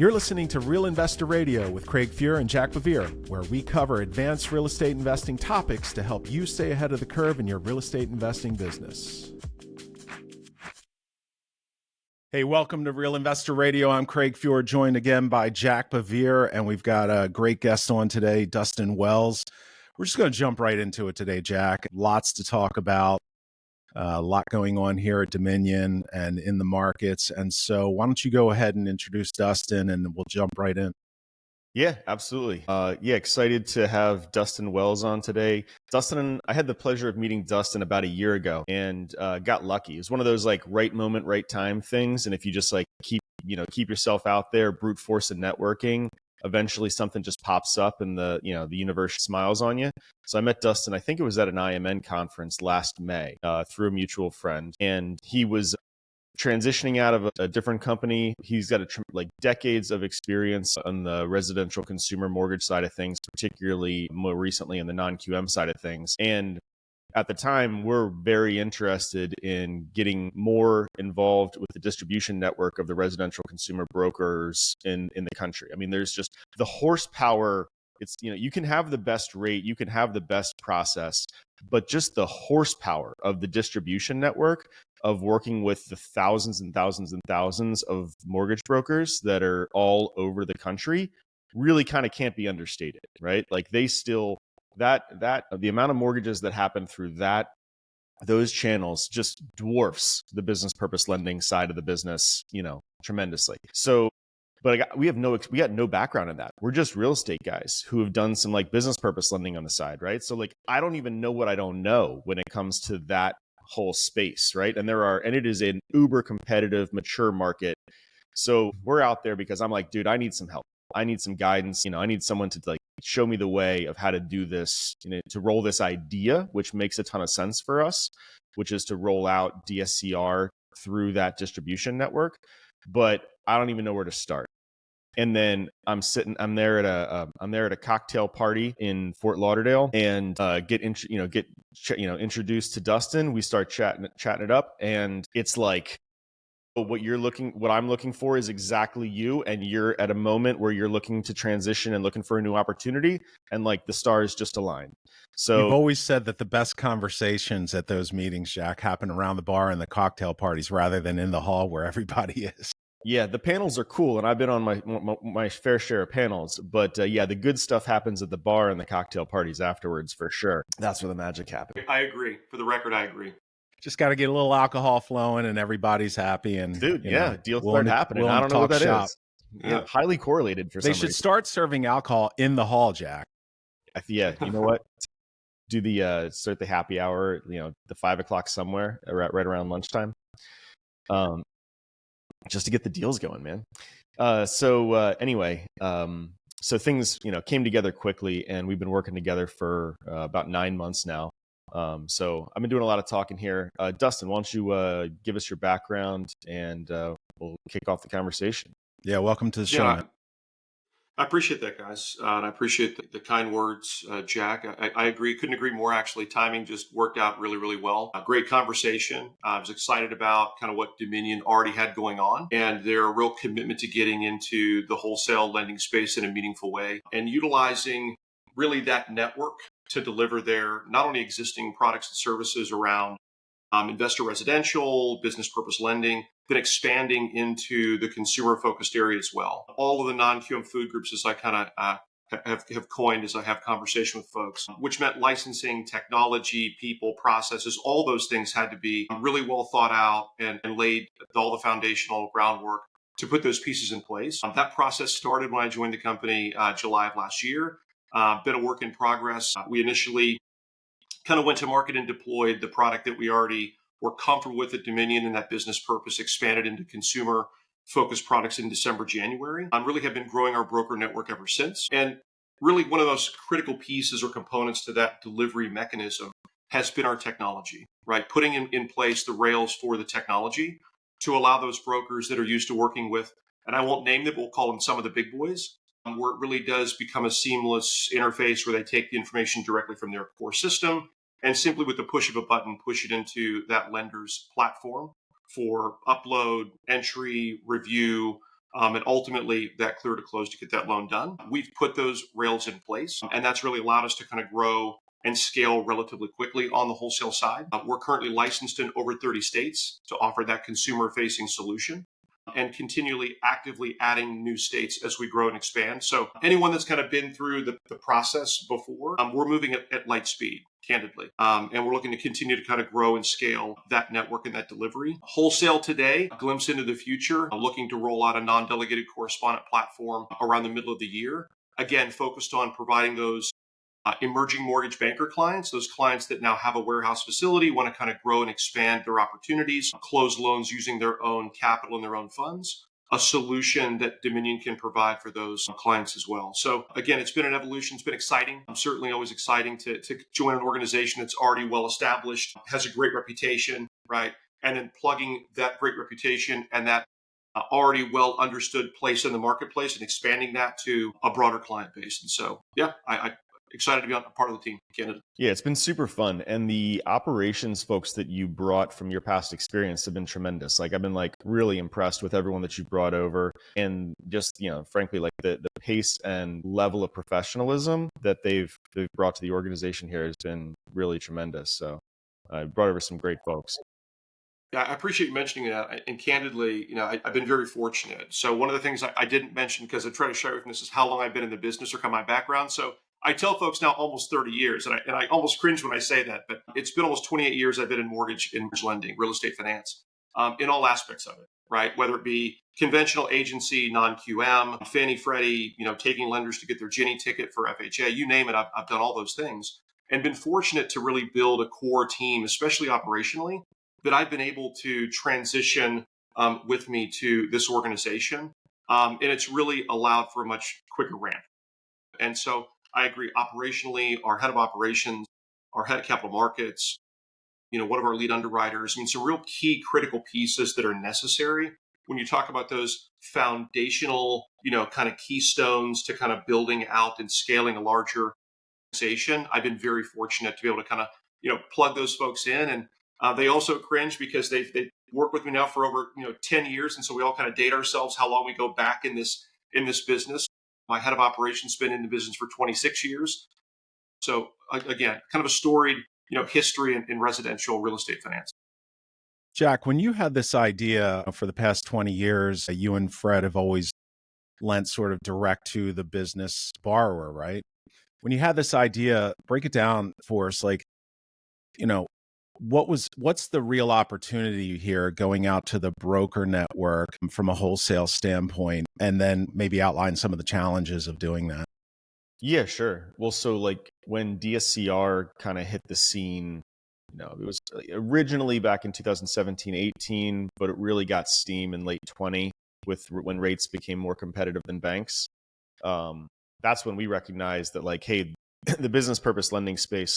You're listening to Real Investor Radio with Fuhr and Jack BeVier, where we cover advanced real estate investing topics to help you stay ahead of the curve in your real estate investing business. Hey, welcome to Real Investor Radio. I'm Fuhr, joined again by Jack BeVier, and we've got a great guest on today, Dustin Wells. We're just going to jump right into it today, Jack. Lots to talk about. A lot going on here at Dominion and in the markets. And so why don't you go ahead and introduce Dustin and we'll jump right in. Yeah, absolutely. Excited to have Dustin Wells on today. I had the pleasure of meeting Dustin about a year ago and got lucky. It was one of those like right moment, right time things. And if you just like keep yourself out there, brute force and networking, eventually something just pops up and the universe smiles on you. So I met Dustin, I think it was at an IMN conference last May through a mutual friend. And he was transitioning out of a different company. He's got decades of experience on the residential consumer mortgage side of things, particularly more recently in the non-QM side of things. And at the time, we're very interested in getting more involved with the distribution network of the residential consumer brokers in the country. I mean, there's just the horsepower. It's, you can have the best rate, you can have the best process, but just the horsepower of the distribution network of working with the thousands and thousands and thousands of mortgage brokers that are all over the country really kind of can't be understated, right? Like they still, the amount of mortgages that happen through those channels just dwarfs the business purpose lending side of the business, tremendously. So, but we got no background in that. We're just real estate guys who have done some like business purpose lending on the side, right? So like, I don't even know what I don't know when it comes to that whole space, right? And it is an uber competitive, mature market. So we're out there because I'm like, dude, I need some help. I need some guidance. I need someone to like show me the way of how to do this, to roll this idea, which makes a ton of sense for us, which is to roll out DSCR through that distribution network. But I don't even know where to start. And then I'm there at a cocktail party in Fort Lauderdale and get introduced to Dustin. We start chatting it up, and it's like, what I'm looking for is exactly you, and you're at a moment where you're looking to transition and looking for a new opportunity, and like the stars just align. So you've always said that the best conversations at those meetings, Jack, happen around the bar and the cocktail parties rather than in the hall where everybody is. Yeah, the panels are cool, and I've been on my fair share of panels. But the good stuff happens at the bar and the cocktail parties afterwards, for sure. That's where the magic happens. I agree. For the record, I agree. Just got to get a little alcohol flowing, and everybody's happy. And dude, deals start happening. I don't know what that is. Yeah, highly correlated for some reason. They should start serving alcohol in the hall, Jack. Yeah, you know what? Do start the happy hour, the 5 o'clock somewhere, right around lunchtime. Just to get the deals going, man. So things, came together quickly, and we've been working together for about 9 months now. So I've been doing a lot of talking here. Dustin, why don't you give us your background, and we'll kick off the conversation. Yeah, welcome to the show. Man. I appreciate that, guys. And I appreciate the kind words, Jack. I agree. Couldn't agree more, actually. Timing just worked out really, really well. A great conversation. I was excited about kind of what Dominion already had going on and their real commitment to getting into the wholesale lending space in a meaningful way and utilizing really that network to deliver their not only existing products and services around investor residential, business purpose lending, but expanding into the consumer-focused area as well. All of the non-QM food groups, as I kind of have coined as I have conversation with folks, which meant licensing, technology, people, processes, all those things had to be really well thought out and laid all the foundational groundwork to put those pieces in place. That process started when I joined the company July of last year. Been a work in progress. We initially kind of went to market and deployed the product that we already were comfortable with at Dominion, and that business purpose expanded into consumer-focused products in December, January. Really have been growing our broker network ever since. And really one of those critical pieces or components to that delivery mechanism has been our technology, right? Putting in place the rails for the technology to allow those brokers that are used to working with, and I won't name them, but we'll call them some of the big boys, where it really does become a seamless interface where they take the information directly from their core system and simply with the push of a button, push it into that lender's platform for upload, entry, review, and ultimately that clear to close to get that loan done. We've put those rails in place, and that's really allowed us to kind of grow and scale relatively quickly on the wholesale side. We're currently licensed in over 30 states to offer that consumer-facing solution, and continually actively adding new states as we grow and expand. So anyone that's kind of been through the process before, we're moving at light speed, candidly. And we're looking to continue to kind of grow and scale that network and that delivery. Wholesale today, a glimpse into the future, looking to roll out a non-delegated correspondent platform around the middle of the year. Again, focused on providing those emerging mortgage banker clients, those clients that now have a warehouse facility, want to kind of grow and expand their opportunities, close loans using their own capital and their own funds, a solution that Dominion can provide for those clients as well. So again, it's been an evolution. It's been exciting. I'm certainly always exciting to join an organization that's already well established, has a great reputation, right? And then plugging that great reputation and that already well understood place in the marketplace and expanding that to a broader client base. And so, yeah, I excited to be on a part of the team, Canada. Yeah, it's been super fun. And the operations folks that you brought from your past experience have been tremendous. Like I've been like really impressed with everyone that you brought over, and just, frankly, like the pace and level of professionalism that they've brought to the organization here has been really tremendous. So I brought over some great folks. Yeah, I appreciate you mentioning that. And candidly, I've been very fortunate. So one of the things I didn't mention, because I try to share with this, is how long I've been in the business or kind of my background. So I tell folks now almost 30 years, and I almost cringe when I say that, but it's been almost 28 years I've been in mortgage lending, real estate finance, in all aspects of it, right? Whether it be conventional agency, non-QM, Fannie, Freddie, taking lenders to get their Ginnie ticket for FHA, you name it, I've done all those things, and been fortunate to really build a core team, especially operationally, that I've been able to transition with me to this organization. And it's really allowed for a much quicker ramp. And so I agree, operationally, our head of operations, our head of capital markets, one of our lead underwriters, some real key critical pieces that are necessary when you talk about those foundational, kind of keystones to kind of building out and scaling a larger organization. I've been very fortunate to be able to kind of, plug those folks in. And they also cringe because they've worked with me now for over 10 years, and so we all kind of date ourselves how long we go back in this business. My head of operations been in the business for 26 years. So again, kind of a storied history in residential real estate finance. Jack, when you had this idea for the past 20 years, you and Fred have always lent sort of direct to the business borrower, right? When you had this idea, break it down for us, like, what's the real opportunity here going out to the broker network from a wholesale standpoint, and then maybe outline some of the challenges of doing that? Yeah, sure. Well, so like when DSCR kind of hit the scene, it was originally back in 2017, 18, but it really got steam in late 20 when rates became more competitive than banks. That's when we recognized that, like, hey, the business purpose lending space,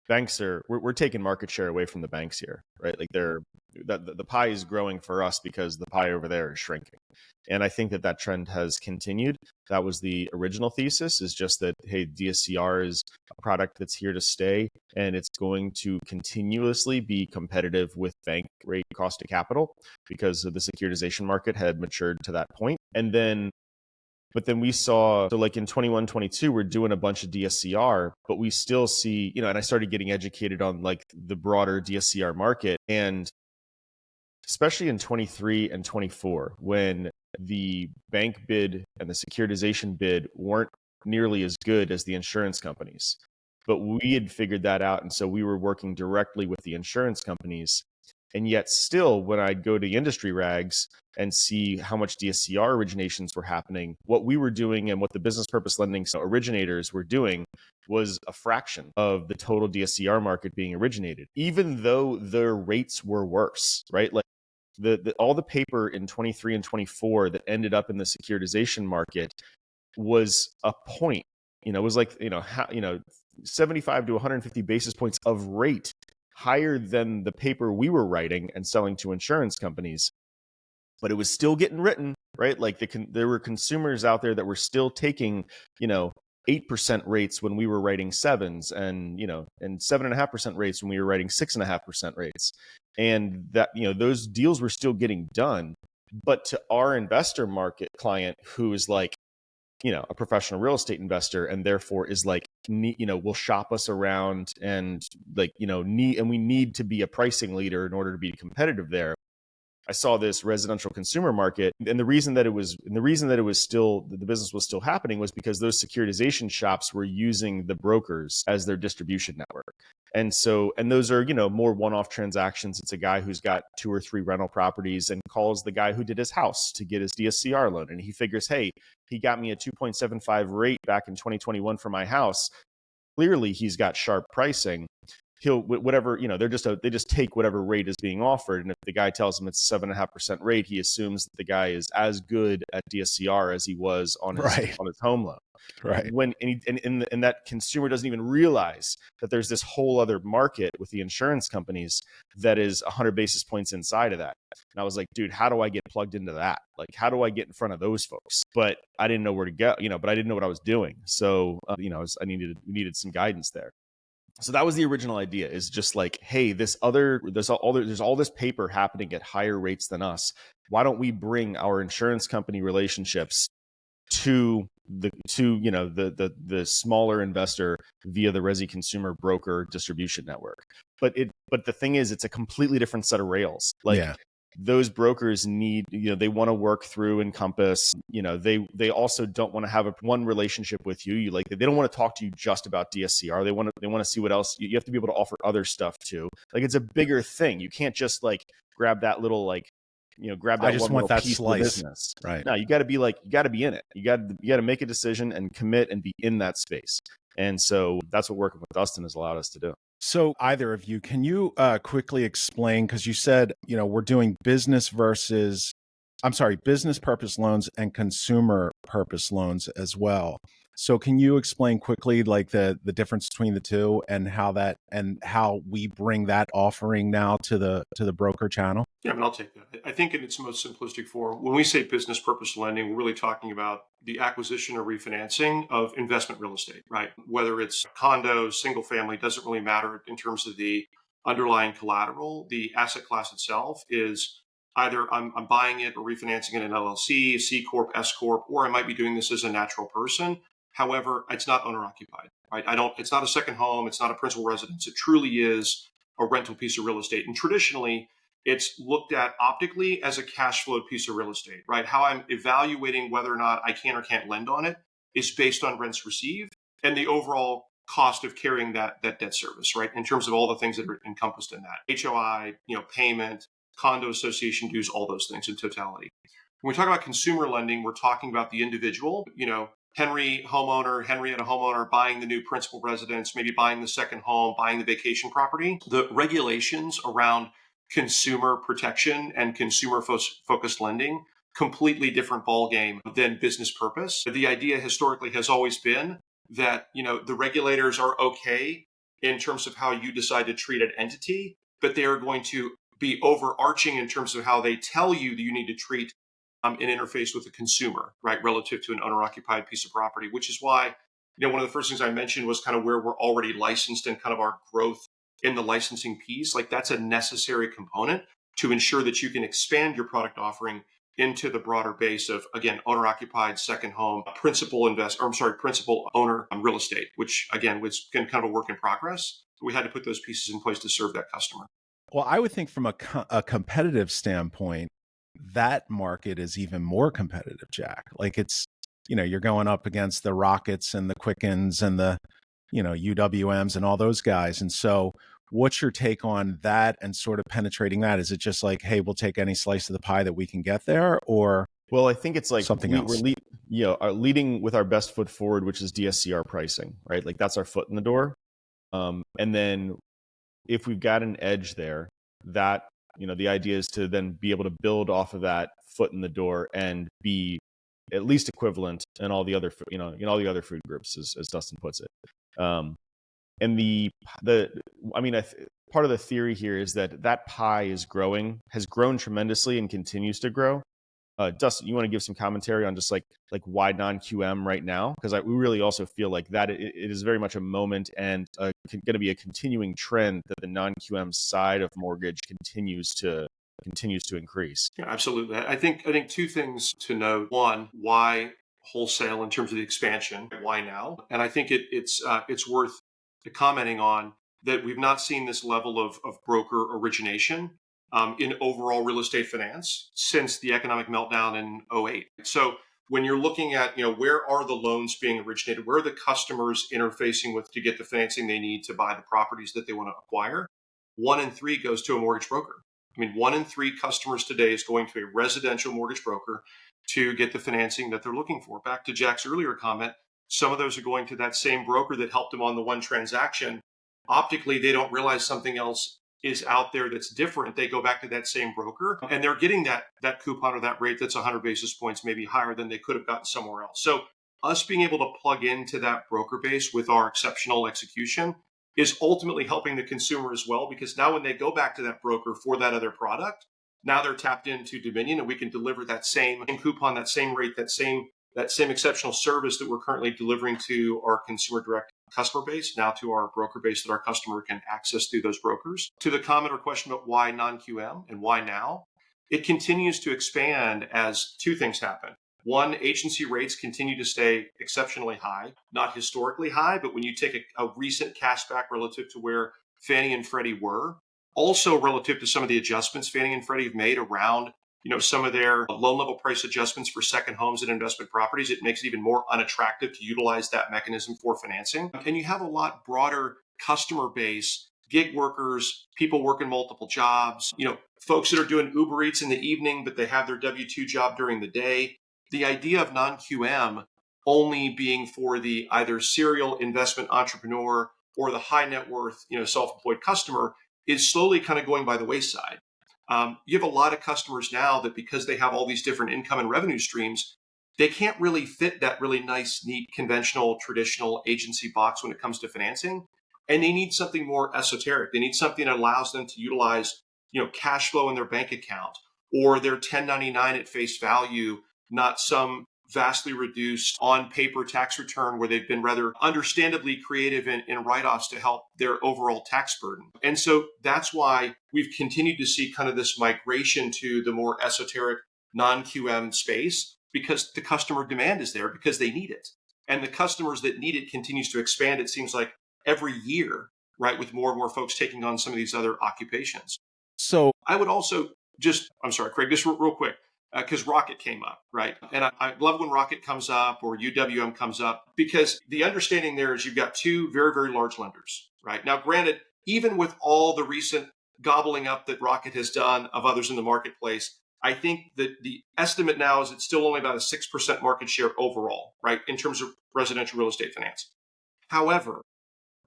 banks we're taking market share away from the banks here, right? Like the pie is growing for us because the pie over there is shrinking. And I think that trend has continued. That was the original thesis, is just that, hey, DSCR is a product that's here to stay, and it's going to continuously be competitive with bank rate cost of capital because the securitization market had matured to that point. But then we saw, so like in 21, 22, we're doing a bunch of DSCR, but we still see, and I started getting educated on like the broader DSCR market. And especially in 23 and 24, when the bank bid and the securitization bid weren't nearly as good as the insurance companies. But we had figured that out. And so we were working directly with the insurance companies. And yet still, when I'd go to industry rags and see how much DSCR originations were happening, what we were doing and what the business purpose lending originators were doing was a fraction of the total DSCR market being originated, even though their rates were worse, right? Like all the paper in 23 and 24 that ended up in the securitization market was a point. It was like, 75 to 150 basis points of rate higher than the paper we were writing and selling to insurance companies. But it was still getting written, right? Like there were consumers out there that were still taking, 8% rates when we were writing sevens, and 7.5% rates when we were writing 6.5% rates. And that, those deals were still getting done. But to our investor market client who is like, a professional real estate investor, and therefore is like, will shop us around and like, we need to be a pricing leader in order to be competitive there. I saw this residential consumer market, and the reason that it was still, the business was still happening was because those securitization shops were using the brokers as their distribution network. And those are, more one-off transactions. It's a guy who's got 2 or 3 rental properties and calls the guy who did his house to get his DSCR loan. And he figures, hey, he got me a 2.75 rate back in 2021 for my house. Clearly he's got sharp pricing. He'll whatever, they just take whatever rate is being offered. And if the guy tells him it's 7.5% rate, he assumes that the guy is as good at DSCR as he was on his home loan. Right. And that consumer doesn't even realize that there's this whole other market with the insurance companies that is 100 basis points inside of that. And I was like, dude, how do I get plugged into that? Like, how do I get in front of those folks? But I didn't know where to go, but I didn't know what I was doing. So, we needed some guidance there. So that was the original idea, is just like, hey, there's all this paper happening at higher rates than us. Why don't we bring our insurance company relationships to the smaller investor via the resi consumer broker distribution network? But the thing is, it's a completely different set of rails. Those brokers need, they want to work through Encompass. They also don't want to have one relationship with you. They don't want to talk to you just about DSCR. They want to see what else you have to be able to offer other stuff too. Like, it's a bigger thing. You can't just like grab that little grab that. I just one want that piece slice. Of business. Right. No, you got to be in it. You got to make a decision and commit and be in that space. And so that's what working with Dustin has allowed us to do. So either of you, can you quickly explain, because you said, we're doing business purpose loans and consumer purpose loans as well. So can you explain quickly like the difference between the two and how we bring that offering now to the broker channel? Yeah, I'll take that. I think in its most simplistic form, when we say business purpose lending, we're really talking about the acquisition or refinancing of investment real estate, right? Whether it's condos, single family, doesn't really matter in terms of the underlying collateral. The asset class itself is either I'm buying it or refinancing it in LLC, C Corp, S Corp, or I might be doing this as a natural person. However, it's not owner occupied, right? It's not a second home. It's not a principal residence. It truly is a rental piece of real estate. And traditionally, it's looked at optically as a cash flow piece of real estate, right? How I'm evaluating whether or not I can or can't lend on it is based on rents received and the overall cost of carrying that debt service, right? In terms of all the things that are encompassed in that. HOI, payment, condo association dues, all those things in totality. When we talk about consumer lending, we're talking about the individual, Henrietta homeowner buying the new principal residence, maybe buying the second home, buying the vacation property. The regulations around consumer protection and consumer focused lending, completely different ballgame than business purpose. The idea historically has always been that, the regulators are okay in terms of how you decide to treat an entity, but they are going to be overarching in terms of how they tell you that you need to treat an interface with the consumer, right, relative to an owner-occupied piece of property, which is why, one of the first things I mentioned was kind of where we're already licensed and kind of our growth in the licensing piece. Like, that's a necessary component to ensure that you can expand your product offering into the broader base of, again, owner-occupied second home, principal owner real estate, which again was kind of a work in progress. We had to put those pieces in place to serve that customer. Well, I would think from a competitive standpoint, that market is even more competitive, Jack. Like, it's, you're going up against the Rockets and the Quickens and the, UWMs and all those guys. And so what's your take on that and sort of penetrating that? Is it just like, hey, we'll take any slice of the pie that we can get there? Or, well, I think it's like something else. We're leading with our best foot forward, which is DSCR pricing, right? Like, that's our foot in the door. And then if we've got an edge there, that, the idea is to then be able to build off of that foot in the door and be at least equivalent in all the other, in all the other food groups, as Dustin puts it. And part of the theory here is that pie has grown tremendously and continues to grow. Dustin, you want to give some commentary on just like why non-QM right now? Because we really also feel like that it is very much a moment and going to be a continuing trend that the non-QM side of mortgage continues to continues to increase. Yeah, absolutely. I think two things to note. One, why wholesale in terms of the expansion? Why now? And I think it's worth commenting on that we've not seen this level of broker origination in overall real estate finance since the economic meltdown in '08. So when you're looking at, where are the loans being originated, where are the customers interfacing with to get the financing they need to buy the properties that they want to acquire, 1 in 3 goes to a mortgage broker. I mean, 1 in 3 customers today is going to a residential mortgage broker to get the financing that they're looking for. Back to Jack's earlier comment, some of those are going to that same broker that helped them on the one transaction. Optically, they don't realize something else is out there that's different. They go back to that same broker and they're getting that coupon or that rate that's 100 basis points, maybe higher than they could have gotten somewhere else. So us being able to plug into that broker base with our exceptional execution is ultimately helping the consumer as well, because now when they go back to that broker for that other product, now they're tapped into Dominion and we can deliver that same coupon, that same rate, that same exceptional service that we're currently delivering to our consumer direct customer base, now to our broker base that our customer can access through those brokers. To the comment or question about why non-QM and why now, it continues to expand as two things happen. One, agency rates continue to stay exceptionally high, not historically high, but when you take a recent cashback relative to where Fannie and Freddie were, also relative to some of the adjustments Fannie and Freddie have made around, some of their loan level price adjustments for second homes and investment properties, it makes it even more unattractive to utilize that mechanism for financing. And you have a lot broader customer base, gig workers, people working multiple jobs, folks that are doing Uber Eats in the evening, but they have their W-2 job during the day. The idea of non-QM only being for the either serial investment entrepreneur or the high net worth, self-employed customer is slowly kind of going by the wayside. You have a lot of customers now that because they have all these different income and revenue streams, they can't really fit that really nice, neat, conventional, traditional agency box when it comes to financing. And they need something more esoteric. They need something that allows them to utilize, cash flow in their bank account or their 1099 at face value, not some vastly reduced on paper tax return where they've been rather understandably creative in write-offs to help their overall tax burden. And so that's why we've continued to see kind of this migration to the more esoteric non-QM space, because the customer demand is there because they need it. And the customers that need it continues to expand, it seems like every year, right, with more and more folks taking on some of these other occupations. So I would also I'm sorry, Craig, just real quick. Because Rocket came up, right? And I love when Rocket comes up or UWM comes up, because the understanding there is you've got two very, very large lenders, right? Now, granted, even with all the recent gobbling up that Rocket has done of others in the marketplace, I think that the estimate now is it's still only about a 6% market share overall, right? In terms of residential real estate finance. However,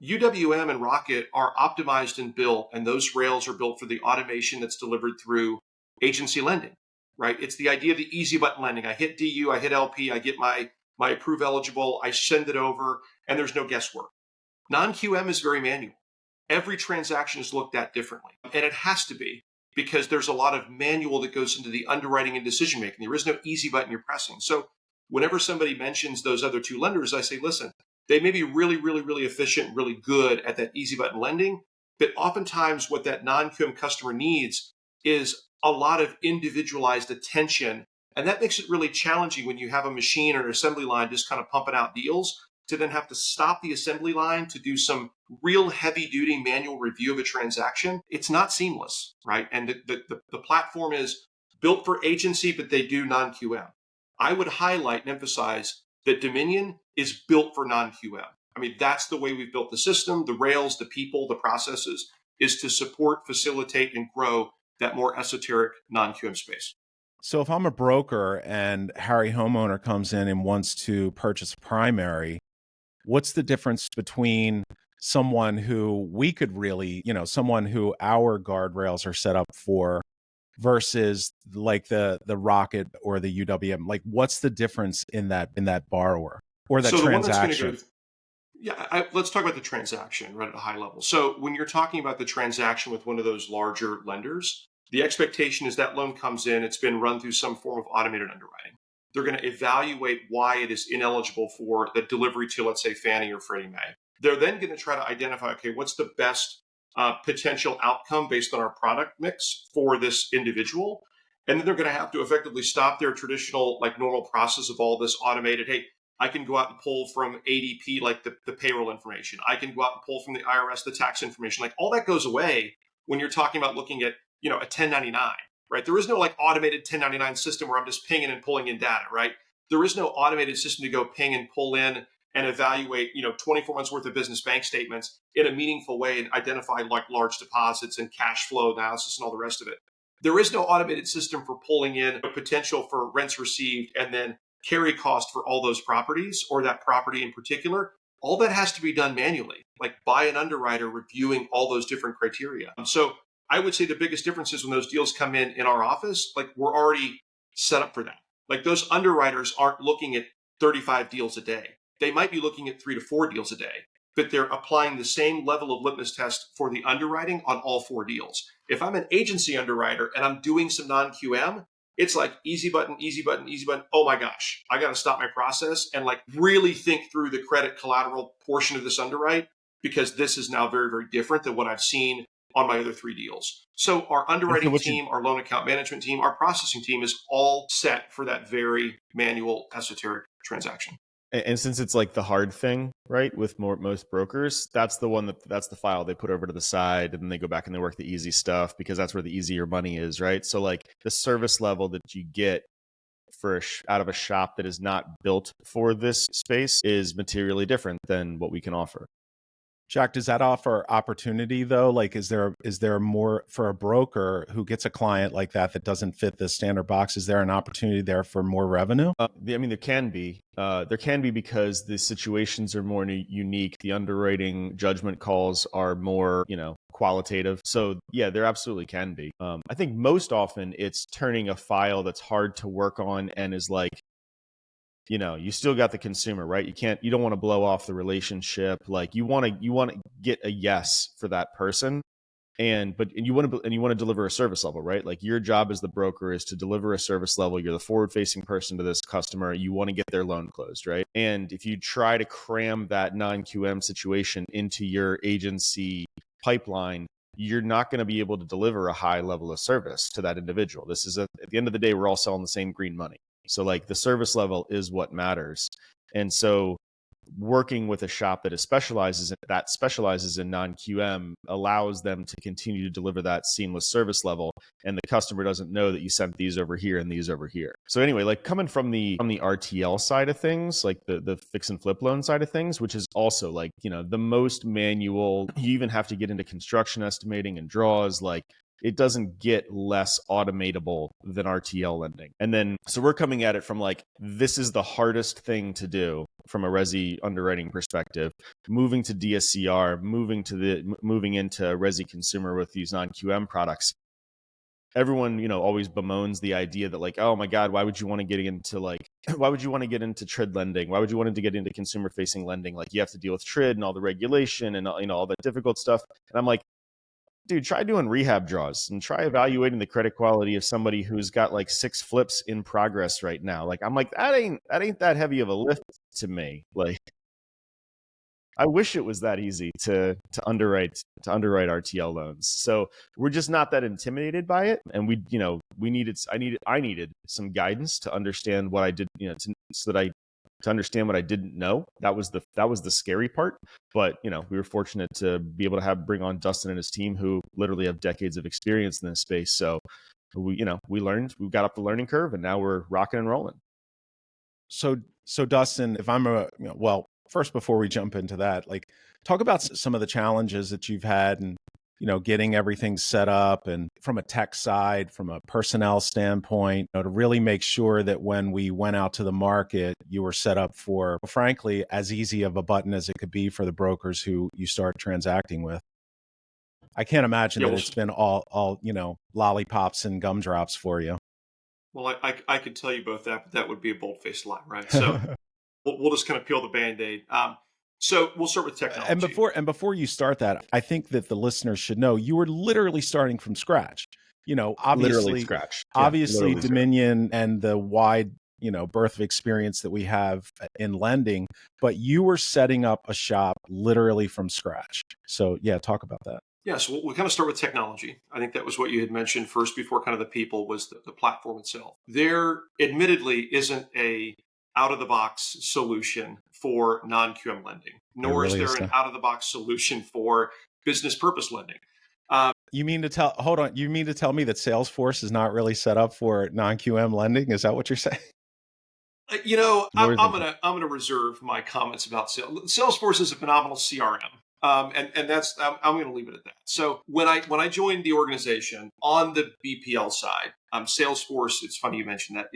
UWM and Rocket are optimized and built, and those rails are built for the automation that's delivered through agency lending. Right? It's the idea of the easy button lending. I hit DU, I hit LP, I get my approve eligible, I send it over, and there's no guesswork. Non-QM is very manual. Every transaction is looked at differently. And it has to be, because there's a lot of manual that goes into the underwriting and decision making. There is no easy button you're pressing. So whenever somebody mentions those other two lenders, I say, listen, they may be really, really, really efficient, really good at that easy button lending, but oftentimes what that non-QM customer needs is a lot of individualized attention. And that makes it really challenging when you have a machine or an assembly line just kind of pumping out deals, to then have to stop the assembly line to do some real heavy duty manual review of a transaction. It's not seamless, right? And the platform is built for agency, but they do non-QM. I would highlight and emphasize that Dominion is built for non-QM. I mean, that's the way we've built the system, the rails, the people, the processes, is to support, facilitate, and grow that more esoteric non-QM space. So if I'm a broker and Harry homeowner comes in and wants to purchase a primary, what's the difference between someone who we could really, someone who our guardrails are set up for versus like the Rocket or the UWM? Like, what's the difference in that borrower or that transaction? Let's talk about the transaction right at a high level. So when you're talking about the transaction with one of those larger lenders, the expectation is that loan comes in, it's been run through some form of automated underwriting. They're going to evaluate why it is ineligible for the delivery to, let's say, Fannie or Freddie Mae. They're then going to try to identify, okay, what's the best potential outcome based on our product mix for this individual. And then they're going to have to effectively stop their traditional, like normal process of all this automated. Hey, I can go out and pull from ADP, like the payroll information. I can go out and pull from the IRS, the tax information. Like all that goes away when you're talking about looking at, a 1099, right? There is no like automated 1099 system where I'm just pinging and pulling in data, right? There is no automated system to go ping and pull in and evaluate, 24 months worth of business bank statements in a meaningful way and identify like large deposits and cash flow analysis and all the rest of it. There is no automated system for pulling in a potential for rents received and then carry cost for all those properties or that property in particular. All that has to be done manually, like by an underwriter reviewing all those different criteria. So I would say the biggest difference is when those deals come in our office, like we're already set up for that. Like those underwriters aren't looking at 35 deals a day. They might be looking at 3 to 4 deals a day, but they're applying the same level of litmus test for the underwriting on all 4 deals. If I'm an agency underwriter and I'm doing some non-QM, it's like easy button, easy button, easy button. Oh my gosh, I got to stop my process and like really think through the credit collateral portion of this underwrite because this is now very, very different than what I've seen on my other 3 deals. So our underwriting team, our loan account management team, our processing team is all set for that very manual, esoteric transaction. And since it's like the hard thing, right, with most brokers, that's the file they put over to the side and then they go back and they work the easy stuff because that's where the easier money is, right? So like the service level that you get for out of a shop that is not built for this space is materially different than what we can offer. Jack, does that offer opportunity though? Like, is there more for a broker who gets a client like that doesn't fit the standard box? Is there an opportunity there for more revenue? There can be. There can be because the situations are more unique. The underwriting judgment calls are more, qualitative. So yeah, there absolutely can be. I think most often it's turning a file that's hard to work on and is like, you still got the consumer, right? You don't want to blow off the relationship. Like you want to get a yes for that person. And you want to deliver a service level, right? Like your job as the broker is to deliver a service level. You're the forward facing person to this customer. You want to get their loan closed, right? And if you try to cram that non-QM situation into your agency pipeline, you're not going to be able to deliver a high level of service to that individual. This is at the end of the day, we're all selling the same green money. So like the service level is what matters. And so working with a shop that specializes in non-QM allows them to continue to deliver that seamless service level. And the customer doesn't know that you sent these over here and these over here. So anyway, like coming from the RTL side of things, like the fix and flip loan side of things, which is also like, the most manual, you even have to get into construction estimating and draws, like it doesn't get less automatable than RTL lending. And then, so we're coming at it from like, this is the hardest thing to do from a resi underwriting perspective, moving to DSCR, moving into resi consumer with these non-QM products. Everyone, always bemoans the idea that like, oh my God, why would you want to get into TRID lending? Why would you want to get into consumer facing lending? Like you have to deal with TRID and all the regulation and all that difficult stuff. And I'm like, dude, try doing rehab draws and try evaluating the credit quality of somebody who's got like 6 flips in progress right now. Like, I'm like, that ain't that heavy of a lift to me. Like, I wish it was that easy to underwrite RTL loans. So we're just not that intimidated by it. And I needed some guidance to understand what I did, to understand what I didn't know. That was the scary part. But, we were fortunate to be able to bring on Dustin and his team who literally have decades of experience in this space. So we got up the learning curve and now we're rocking and rolling. So Dustin, if I'm first, before we jump into that, like talk about some of the challenges that you've had and, getting everything set up and from a tech side, from a personnel standpoint, to really make sure that when we went out to the market, you were set up for, frankly, as easy of a button as it could be for the brokers who you start transacting with. I can't imagine that it's been all lollipops and gumdrops for you. Well, I could tell you both that, but that would be a bold-faced lie, right? So we'll just kind of peel the Band-Aid. So we'll start with technology. And before you start that, I think that the listeners should know you were literally starting from scratch. Literally scratch. Obviously, Dominion and the wide, birth of experience that we have in lending, but you were setting up a shop literally from scratch. So yeah, talk about that. Yeah, so we'll kind of start with technology. I think that was what you had mentioned first before kind of the people was the platform itself. There admittedly isn't a out of the box solution for non-QM lending, There nor is really there is an no. out of the box solution for business purpose lending. Uh, You mean to tell? Hold on. You mean to tell me that Salesforce is not really set up for non-QM lending? Is that what you're saying? I'm, Nor is I'm it. gonna I'm gonna reserve my comments about Salesforce is a phenomenal CRM, and that's I'm gonna leave it at that. So when I joined the organization on the BPL side, Salesforce. It's funny you mentioned that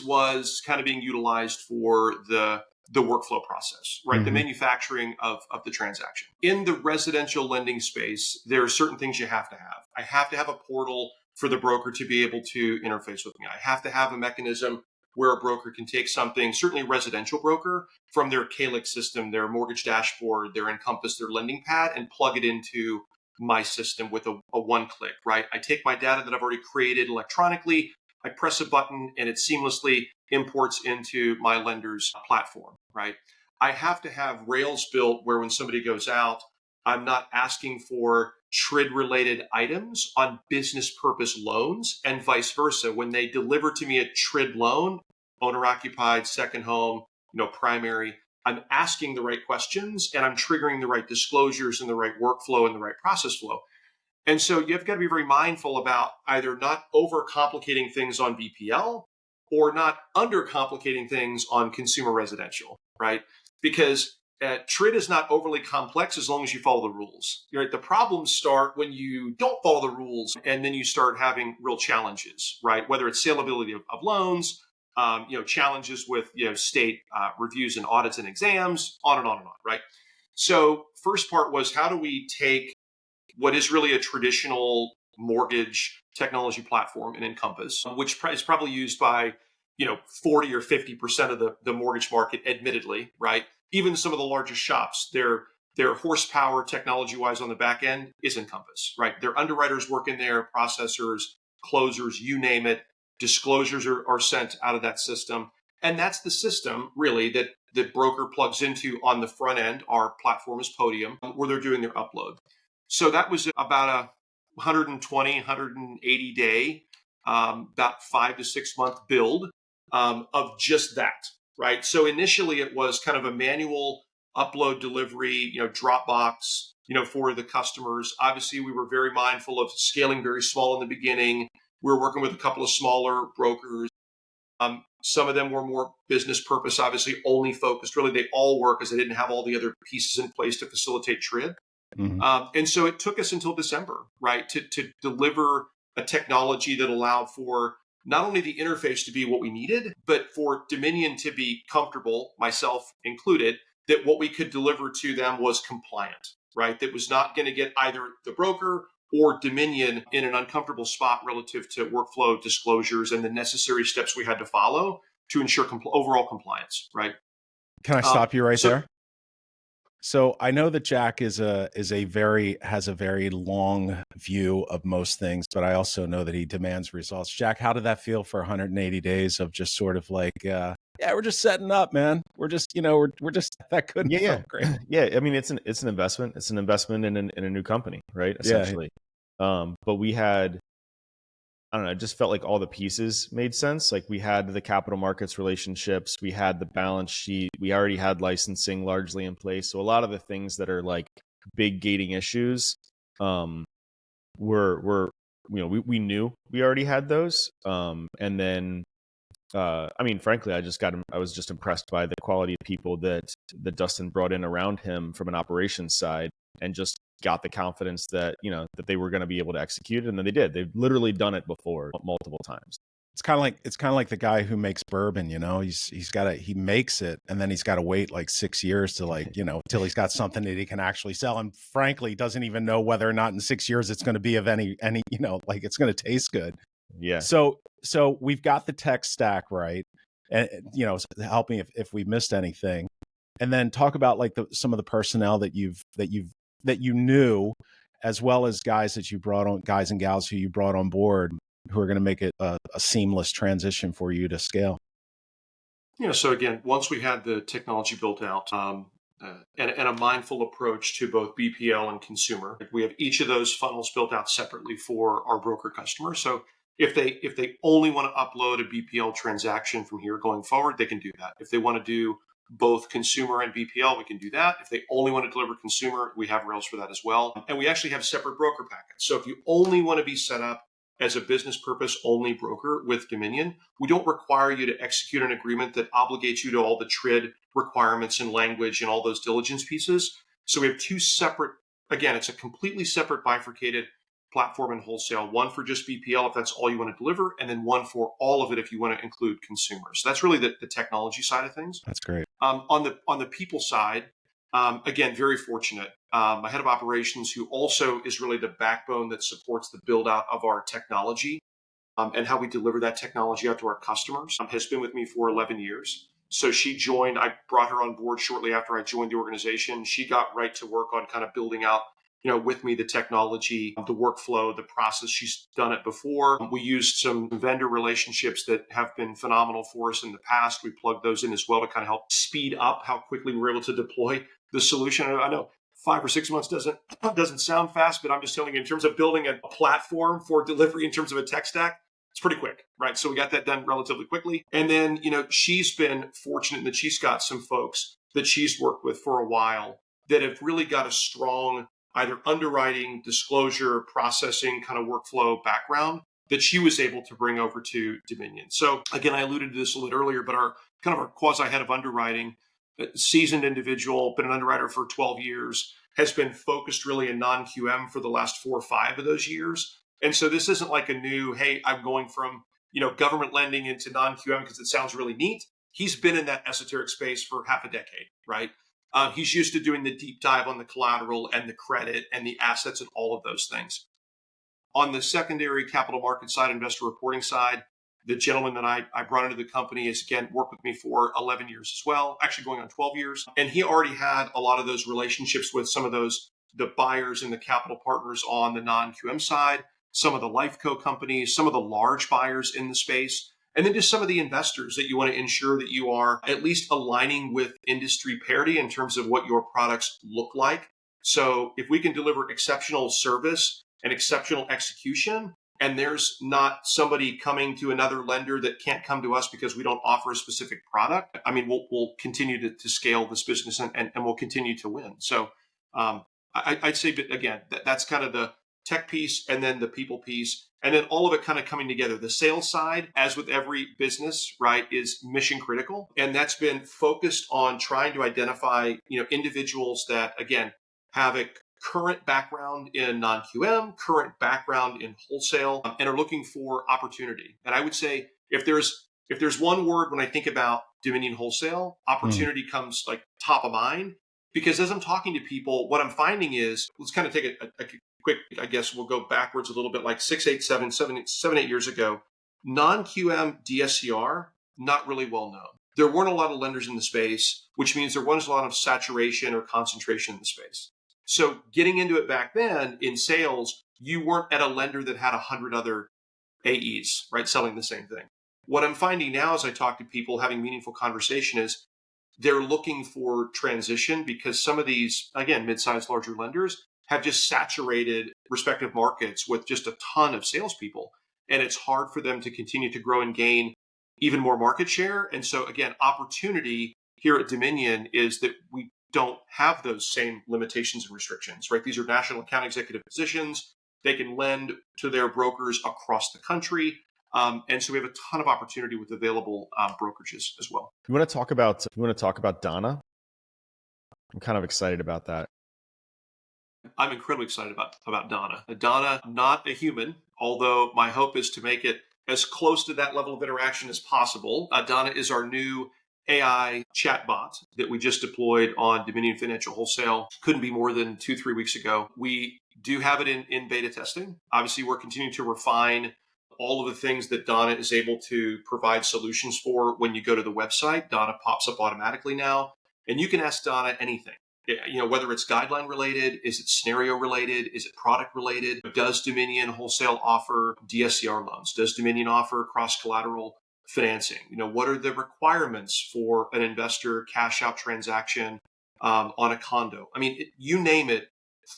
was kind of being utilized for the workflow process, right? The Mm-hmm. manufacturing of the transaction. In the residential lending space, there are certain things you have to have. I have to have a portal for the broker to be able to interface with me. I have to have a mechanism where a broker can take something, certainly a residential broker, from their Calix system, their mortgage dashboard, their Encompass, their lending pad, and plug it into my system with a one click, right? I take my data that I've already created electronically, I press a button, and it seamlessly imports into my lender's platform, right? I have to have Rails built where when somebody goes out, I'm not asking for TRID related items on business purpose loans and vice versa. When they deliver to me a TRID loan, owner occupied, second home, primary, I'm asking the right questions and I'm triggering the right disclosures and the right workflow and the right process flow. And so you've got to be very mindful about either not overcomplicating things on BPL or not undercomplicating things on consumer residential, right? Because TRID is not overly complex as long as you follow the rules. Right? The problems start when you don't follow the rules, and then you start having real challenges, right? Whether it's saleability of loans, challenges with state reviews and audits and exams, on and on and on, right? So first part was how do we take what is really a traditional mortgage technology platform in Encompass, which is probably used by 40 or 50% of the mortgage market, admittedly, right? Even some of the largest shops, their horsepower technology wise on the back end is Encompass, right? Their underwriters work in there, processors, closers, you name it. Disclosures are sent out of that system. And that's the system really that the broker plugs into on the front end. Our platform is Podium, where they're doing their upload. So that was about a 120, 180 day, about 5 to 6 month build of just that, right? So initially it was kind of a manual upload delivery, Dropbox, for the customers. Obviously, we were very mindful of scaling very small in the beginning. We were working with a couple of smaller brokers. Some of them were more business purpose, obviously only focused. Really, they all work because they didn't have all the other pieces in place to facilitate TRID. Mm-hmm. And so it took us until December, right, to deliver a technology that allowed for not only the interface to be what we needed, but for Dominion to be comfortable, myself included, that what we could deliver to them was compliant, right? That was not going to get either the broker or Dominion in an uncomfortable spot relative to workflow disclosures and the necessary steps we had to follow to ensure overall compliance, right? Can I stop you right So there? So I know that Jack has a very long view of most things, but I also know that he demands results. Jack, how did that feel for 180 days of just sort of like, yeah, we're just setting up, man. We're just, we're just that couldn't Yeah, feel great. yeah. I mean, it's an investment. It's an investment in a new company, right? Yeah. Essentially. But we had, I don't know, it just felt like all the pieces made sense. Like we had the capital markets relationships, we had the balance sheet, we already had licensing largely in place. So a lot of the things that are like big gating issues, were we knew we already had those. And then I mean, frankly, I was just impressed by the quality of people that Dustin brought in around him from an operations side, and just got the confidence that that they were going to be able to execute, and then they did. They've literally done it before multiple times. It's kind of like the guy who makes bourbon, he makes it and then he's got to wait like 6 years to till he's got something that he can actually sell. And frankly, doesn't even know whether or not in 6 years it's going to be of any, it's going to taste good. Yeah. So we've got the tech stack, right? And, help me if we missed anything. And then talk about like some of the personnel that you knew, as well as guys and gals who you brought on board, who are going to make it a seamless transition for you to scale. So again, once we had the technology built out, and a mindful approach to both BPL and consumer. We have each of those funnels built out separately for our broker customers. So if they only want to upload a BPL transaction from here going forward, they can do that. If they want to do both consumer and BPL, we can do that. If they only want to deliver consumer, we have rails for that as well. And we actually have separate broker packets. So if you only want to be set up as a business purpose only broker with Dominion, we don't require you to execute an agreement that obligates you to all the TRID requirements and language and all those diligence pieces. So we have two separate, again, it's a completely separate bifurcated platform and wholesale, one for just BPL if that's all you want to deliver, and then one for all of it if you want to include consumers. So that's really the technology side of things. That's great. On the people side, again, very fortunate. My head of operations, who also is really the backbone that supports the build out of our technology and how we deliver that technology out to our customers, has been with me for 11 years. So she joined, I brought her on board shortly after I joined the organization. She got right to work on kind of building out, with me, the technology, the workflow, the process. She's done it before. We used some vendor relationships that have been phenomenal for us in the past. We plugged those in as well to kind of help speed up how quickly we're able to deploy the solution. I know 5 or 6 months doesn't sound fast, but I'm just telling you, in terms of building a platform for delivery in terms of a tech stack, it's pretty quick, right? So we got that done relatively quickly. And then, she's been fortunate that she's got some folks that she's worked with for a while that have really got a strong either underwriting, disclosure, processing kind of workflow background that she was able to bring over to Dominion. So again, I alluded to this a little bit earlier, but our quasi head of underwriting, seasoned individual, been an underwriter for 12 years, has been focused really in non-QM for the last 4 or 5 of those years. And so this isn't like a new, hey, I'm going from, government lending into non-QM because it sounds really neat. He's been in that esoteric space for half a decade, right? He's used to doing the deep dive on the collateral and the credit and the assets and all of those things. On the secondary capital market side, investor reporting side, the gentleman that I brought into the company has, again, worked with me for 11 years as well, actually going on 12 years. And he already had a lot of those relationships with some of the buyers and the capital partners on the non-QM side, some of the life co companies, some of the large buyers in the space. And then just some of the investors that you want to ensure that you are at least aligning with industry parity in terms of what your products look like. So if we can deliver exceptional service and exceptional execution, and there's not somebody coming to another lender that can't come to us because we don't offer a specific product, I mean, we'll continue to scale this business and we'll continue to win. So I'd say, again, that's kind of the tech piece and then the people piece. And then all of it kind of coming together. The sales side, as with every business, right, is mission critical. And that's been focused on trying to identify, individuals that, again, have a current background in non-QM, current background in wholesale, and are looking for opportunity. And I would say if there's one word when I think about Dominion Wholesale, opportunity comes like top of mind. Because as I'm talking to people, what I'm finding is, let's kind of take a quick, I guess we'll go backwards a little bit, like 7, 8 years ago, non-QM DSCR, not really well known. There weren't a lot of lenders in the space, which means there wasn't a lot of saturation or concentration in the space. So getting into it back then in sales, you weren't at a lender that had 100 other AEs, right, selling the same thing. What I'm finding now as I talk to people having meaningful conversation is they're looking for transition because some of these, again, mid-sized, larger lenders have just saturated respective markets with just a ton of salespeople. And it's hard for them to continue to grow and gain even more market share. And so, again, opportunity here at Dominion is that we don't have those same limitations and restrictions, right? These are national account executive positions. They can lend to their brokers across the country. And so we have a ton of opportunity with available brokerages as well. You want to talk about Donna? I'm kind of excited about that. I'm incredibly excited about Donna. Donna, not a human, although my hope is to make it as close to that level of interaction as possible. Donna is our new AI chatbot that we just deployed on Dominion Financial Wholesale. Couldn't be more than 2-3 weeks ago. We do have it in beta testing. Obviously, we're continuing to refine all of the things that Donna is able to provide solutions for. When you go to the website, Donna pops up automatically now, and you can ask Donna anything. Whether it's guideline related, is it scenario related, is it product related? Does Dominion Wholesale offer DSCR loans? Does Dominion offer cross-collateral financing? What are the requirements for an investor cash out transaction on a condo. I mean, you name it,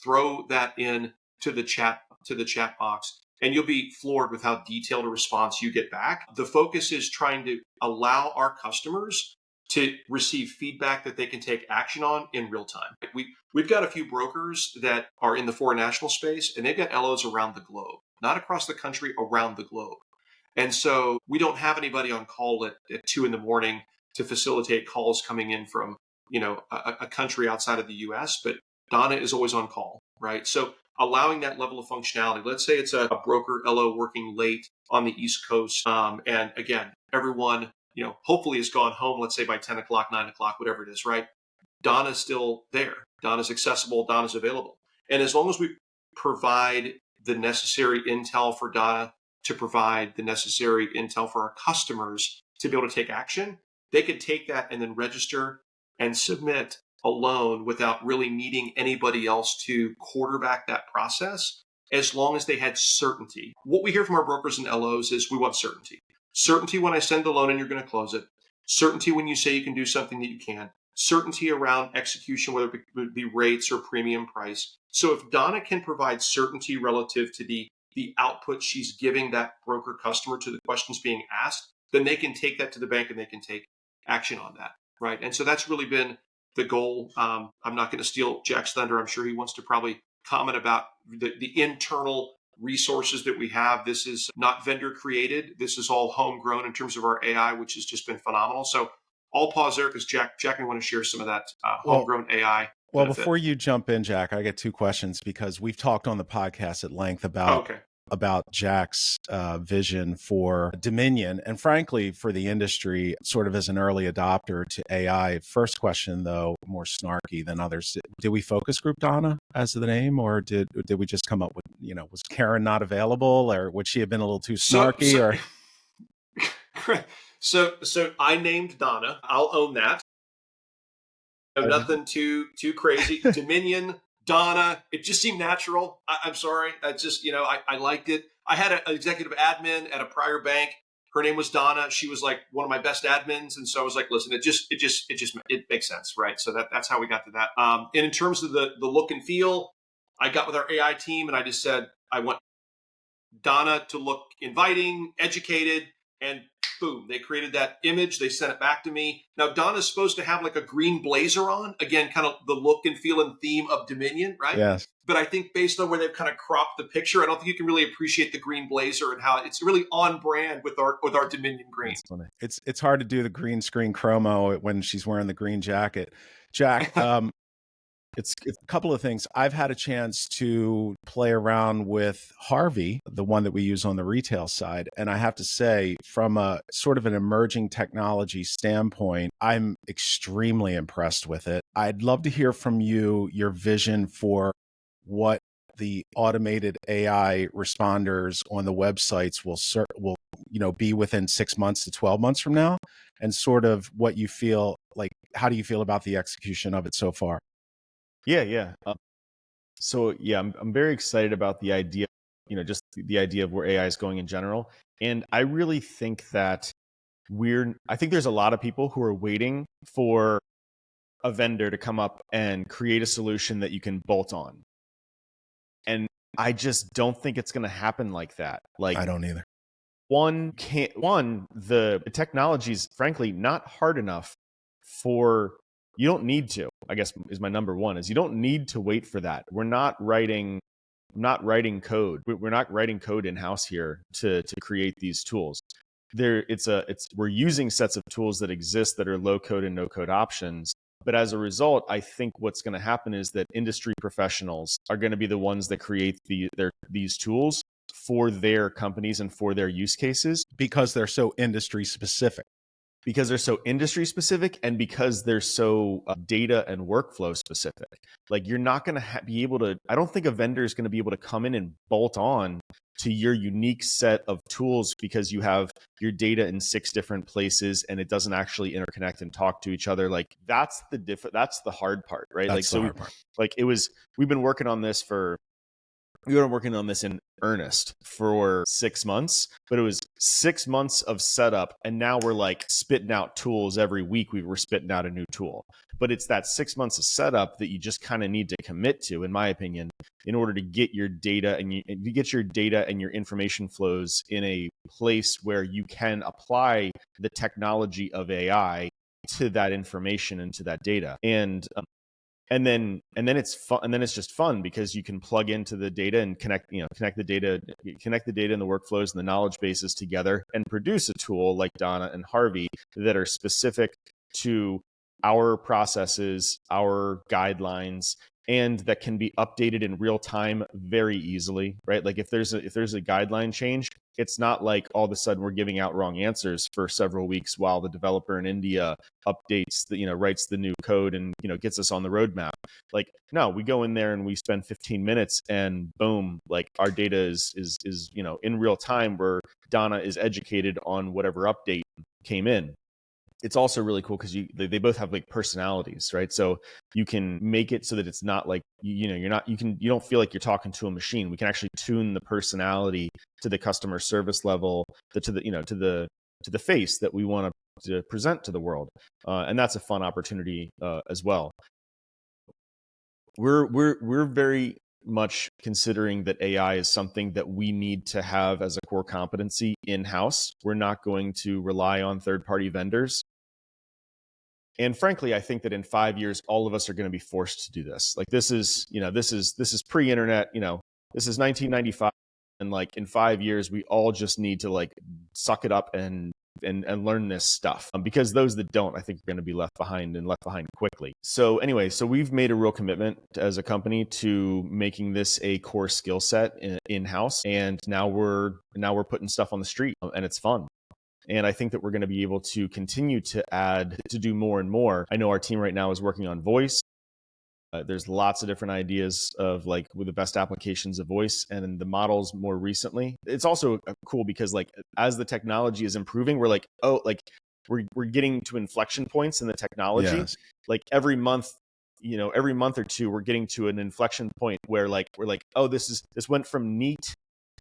throw that in to the chat box, and you'll be floored with how detailed a response you get back. The focus is trying to allow our customers to receive feedback that they can take action on in real time. We've got a few brokers that are in the foreign national space, and they've got LOs around the globe, not across the country, around the globe. And so we don't have anybody on call at 2 a.m. to facilitate calls coming in from, a country outside of the US, but Donna is always on call, right? So allowing that level of functionality, let's say it's a broker LO working late on the East Coast. And again, everyone, hopefully has gone home, let's say by 10 o'clock, 9 o'clock, whatever it is, right? Donna's still there. Donna's accessible. Donna's available. And as long as we provide the necessary intel for Donna to provide the necessary intel for our customers to be able to take action, they could take that and then register and submit a loan without really needing anybody else to quarterback that process, as long as they had certainty. What we hear from our brokers and LOs is we want certainty. Certainty when I send the loan and you're going to close it. Certainty when you say you can do something that you can. Certainty around execution, whether it be rates or premium price. So if Donna can provide certainty relative to the output she's giving that broker customer to the questions being asked, then they can take that to the bank and they can take action on that, right? And so that's really been the goal. I'm not going to steal Jack's thunder. I'm sure he wants to probably comment about the internal resources that we have. This is not vendor created. This is all homegrown in terms of our AI, which has just been phenomenal. So I'll pause there because Jack may want to share some of that homegrown AI. Well, before you jump in, Jack, I get two questions because we've talked on the podcast at length about Jack's vision for Dominion and frankly for the industry, sort of as an early adopter to AI. First question, though, more snarky than others. Did we focus group Donna as the name, or did we just come up with, was Karen not available, or would she have been a little too snarky? So I named Donna. I'll own that. Nothing too crazy. Dominion, Donna, it just seemed natural. I'm sorry. I just, I liked it. I had an executive admin at a prior bank. Her name was Donna. She was like one of my best admins. And so I was like, listen, it makes sense, right? So that's how we got to that. And in terms of the look and feel, I got with our AI team and I just said, I want Donna to look inviting, educated, and boom, they created that image. They sent it back to me. Now, Donna's supposed to have like a green blazer on. Again, kind of the look and feel and theme of Dominion, right? Yes. But I think based on where they've kind of cropped the picture, I don't think you can really appreciate the green blazer and how it's really on brand with our Dominion green. It's hard to do the green screen chromo when she's wearing the green jacket. Jack, it's a couple of things. I've had a chance to play around with Harvey, the one that we use on the retail side. And I have to say, from a sort of an emerging technology standpoint, I'm extremely impressed with it. I'd love to hear from you, your vision for what the automated AI responders on the websites will be within 6 months to 12 months from now, and sort of what you feel like. How do you feel about the execution of it so far? Yeah. I'm very excited about the idea, just the idea of where AI is going in general. And I really think that I think there's a lot of people who are waiting for a vendor to come up and create a solution that you can bolt on. And I just don't think it's going to happen like that. Like, I don't either. The technology is frankly not hard enough for. You don't need to, I guess, is my number one, is you don't need to wait for that. We're not writing code. We're not writing code in-house here to create these tools. We're using sets of tools that exist that are low code and no code options. But as a result, I think what's going to happen is that industry professionals are going to be the ones that create these tools for their companies and for their use cases. Because they're so industry specific. And because they're so data and workflow specific. Like, you're not going to be able to, I don't think a vendor is going to be able to come in and bolt on to your unique set of tools because you have your data in 6 different places and it doesn't actually interconnect and talk to each other. Like, that's the hard part, right? That's the hard part. We've been working on this for we were working on this in earnest for 6 months, but it was 6 months of setup. And now we're like spitting out tools every week. We were spitting out a new tool, but it's that 6 months of setup that you just kind of need to commit to, in my opinion, in order to get your data and you get your data and your information flows in a place where you can apply the technology of AI to that information and to that data. And then it's fun, and then it's just fun because you can plug into the data and connect the data and the workflows and the knowledge bases together and produce a tool like Donna and Harvey that are specific to our processes, our guidelines, and that can be updated in real time very easily, right? Like if there's a guideline change, it's not like all of a sudden we're giving out wrong answers for several weeks while the developer in India updates writes the new code and gets us on the roadmap. Like, no, we go in there and we spend 15 minutes and boom, like our data is in real time where Donna is educated on whatever update came in. It's also really cool because they both have like personalities, right? So you can make it so that it's not like you don't feel like you're talking to a machine. We can actually tune the personality to the customer service level, to the face that we want to present to the world, and that's a fun opportunity as well. We're very much considering that AI is something that we need to have as a core competency in-house. We're not going to rely on third-party vendors. And frankly, I think that in 5 years, all of us are going to be forced to do this. Like this is pre-internet, this is 1995. And like in 5 years, we all just need to like suck it up and learn this stuff, because those that don't, I think, are going to be left behind quickly. So anyway, so we've made a real commitment as a company to making this a core skill set in-house. And now we're putting stuff on the street, and it's fun. And I think that we're going to be able to continue to do more and more. I know our team right now is working on voice. There's lots of different ideas of like with the best applications of voice and the models more recently. It's also cool because like as the technology is improving, we're like, oh, like we're getting to inflection points in the technology. Yes. Like every month or two, we're getting to an inflection point where like we're like, oh, this went from neat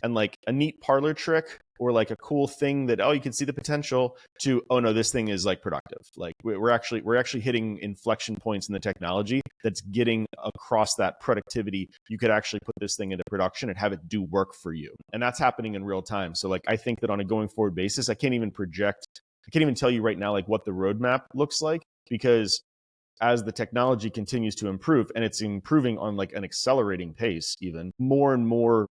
and like a neat parlor trick or like a cool thing that, oh, you can see the potential, to, oh no, this thing is like productive. Like we're actually hitting inflection points in the technology that's getting across that productivity. You could actually put this thing into production and have it do work for you. And that's happening in real time. So like, I think that on a going forward basis, I can't even tell you right now, like what the roadmap looks like, because as the technology continues to improve, and it's improving on like an accelerating pace, even more and more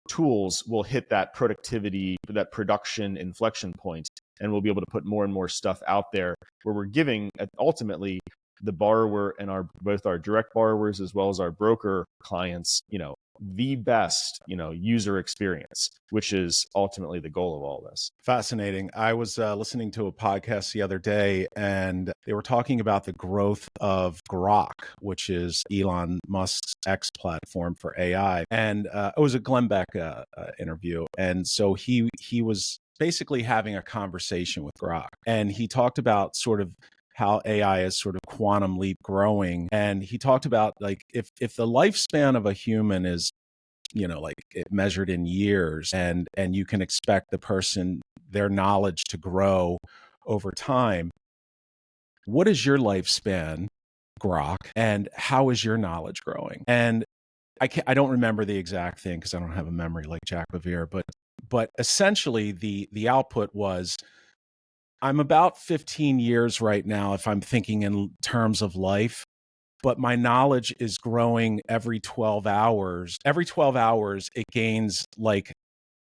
tools will hit that productivity, that production inflection point, and we'll be able to put more and more stuff out there where we're giving ultimately the borrower and both our direct borrowers as well as our broker clients, the best, user experience, which is ultimately the goal of all this. Fascinating. I was listening to a podcast the other day, and they were talking about the growth of Grok, which is Elon Musk's X platform for AI. And it was a Glenn Beck interview. And so he was basically having a conversation with Grok. And he talked about sort of how AI is sort of quantum leap growing. And he talked about like if the lifespan of a human is, like measured in years, and you can expect their knowledge to grow over time, what is your lifespan, Grok, and how is your knowledge growing? And I don't remember the exact thing because I don't have a memory like Jack BeVier, but essentially the output was, I'm about 15 years right now, if I'm thinking in terms of life, but my knowledge is growing every 12 hours. Every 12 hours, it gains like,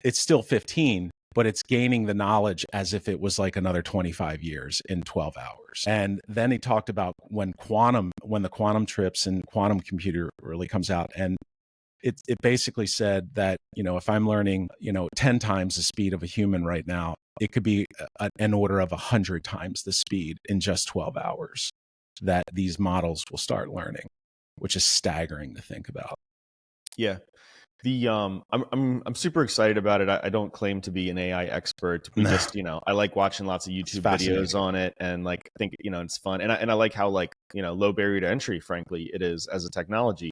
it's still 15, but it's gaining the knowledge as if it was like another 25 years in 12 hours. And then he talked about when the quantum trips and quantum computer really comes out. And it basically said that, if I'm learning, 10 times the speed of a human right now, it could be an order of 100 times the speed in just 12 hours that these models will start learning, which is staggering to think about. Yeah. I'm super excited about it. I don't claim to be an AI expert. We just, I like watching lots of YouTube videos on it, and like I think, it's fun. And I like how like, low barrier to entry, frankly, it is as a technology.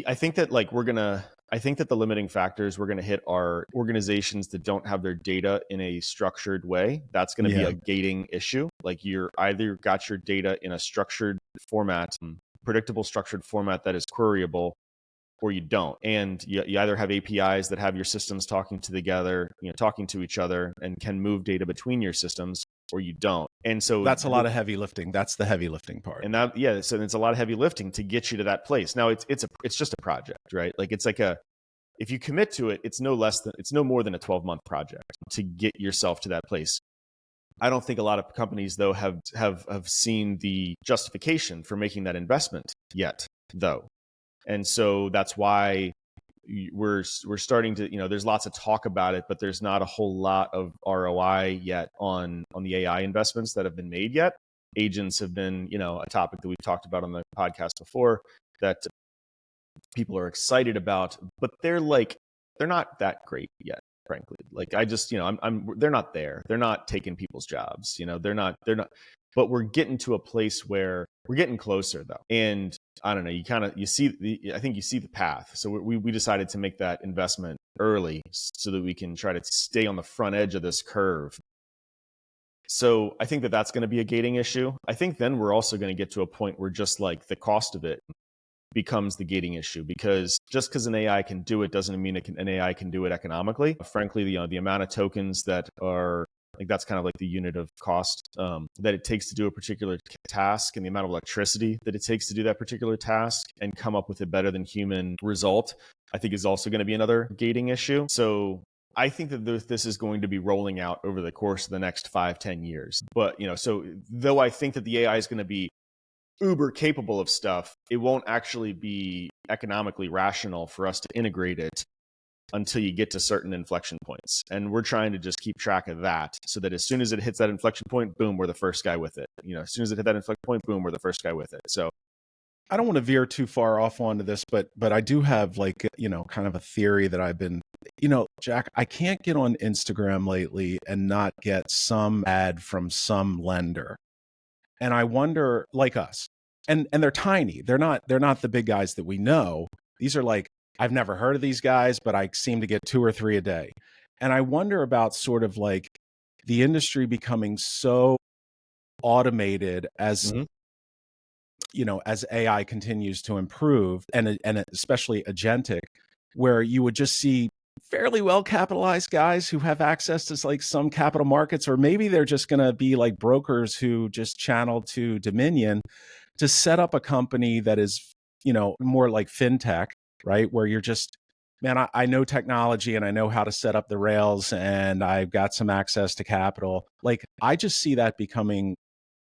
I think that the limiting factors we're gonna hit are organizations that don't have their data in a structured way. That's gonna be a gating issue. Like you're either got your data in a structured format, predictable structured format that is queryable, or you don't. And you either have APIs that have your systems talking to each other and can move data between your systems, or you don't. And so that's a lot of heavy lifting. That's the heavy lifting part. And so it's a lot of heavy lifting to get you to that place. Now it's just a project, right? Like it's like if you commit to it, it's no more than a 12-month project to get yourself to that place. I don't think a lot of companies though have seen the justification for making that investment yet, though. And so that's why we're starting to, there's lots of talk about it, but there's not a whole lot of ROI yet on the AI investments that have been made yet. Agents have been, a topic that we've talked about on the podcast before that people are excited about, but they're not that great yet, frankly. Like I just, they're not there. They're not taking people's jobs, they're not, but we're getting to a place where we're getting closer though. And I don't know, I think you see the path. So we decided to make that investment early so that we can try to stay on the front edge of this curve. So I think that that's going to be a gating issue. I think then we're also going to get to a point where just like the cost of it becomes the gating issue, because just because an AI can do it doesn't mean an AI can do it economically. Frankly, the amount of tokens that are like, that's kind of like the unit of cost that it takes to do a particular task, and the amount of electricity that it takes to do that particular task and come up with a better than human result, I think is also going to be another gating issue. So I think that this is going to be rolling out over the course of the next 5-10 years. But, so though I think that the AI is going to be uber capable of stuff, it won't actually be economically rational for us to integrate it until you get to certain inflection points. And we're trying to just keep track of that so that as soon as it hits that inflection point, boom, we're the first guy with it. As soon as it hit that inflection point, boom, we're the first guy with it. So I don't want to veer too far off onto this, but I do have kind of a theory that I've been, Jack, I can't get on Instagram lately and not get some ad from some lender. And I wonder, like us, and they're tiny. They're not the big guys that we know. These are like, I've never heard of these guys, but I seem to get 2 or 3 a day. And I wonder about sort of like the industry becoming so automated as, as AI continues to improve, and especially agentic, where you would just see fairly well capitalized guys who have access to like some capital markets, or maybe they're just going to be like brokers who just channel to Dominion to set up a company that is, more like fintech, right? Where you're just, man, I know technology and I know how to set up the rails and I've got some access to capital. Like, I just see that becoming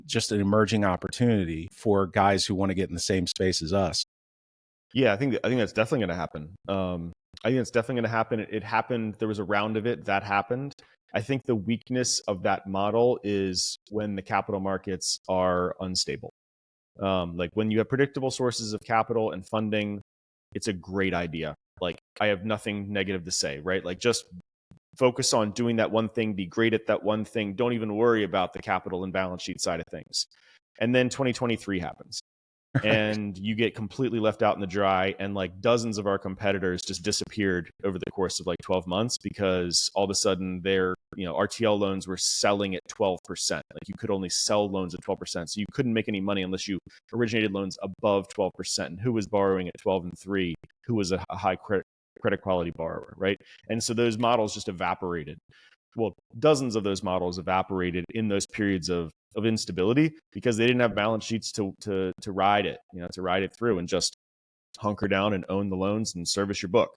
just an emerging opportunity for guys who want to get in the same space as us. Yeah, I think that's definitely going to happen. I think it's definitely going to happen. It happened. There was a round of it that happened. I think the weakness of that model is when the capital markets are unstable. Like when you have predictable sources of capital and funding, it's a great idea. Like, I have nothing negative to say, right? Like, just focus on doing that one thing, be great at that one thing. Don't even worry about the capital and balance sheet side of things. And then 2023 happens. And you get completely left out in the dry, and like dozens of our competitors just disappeared over the course of like 12 months because all of a sudden their RTL loans were selling at 12%. Like, you could only sell loans at 12%, so you couldn't make any money unless you originated loans above 12%. And who was borrowing at 12 and 3? Who was a high credit quality borrower, right? And so those models just evaporated. Well, dozens of those models evaporated in those periods of instability because they didn't have balance sheets to ride it, to ride it through and just hunker down and own the loans and service your book.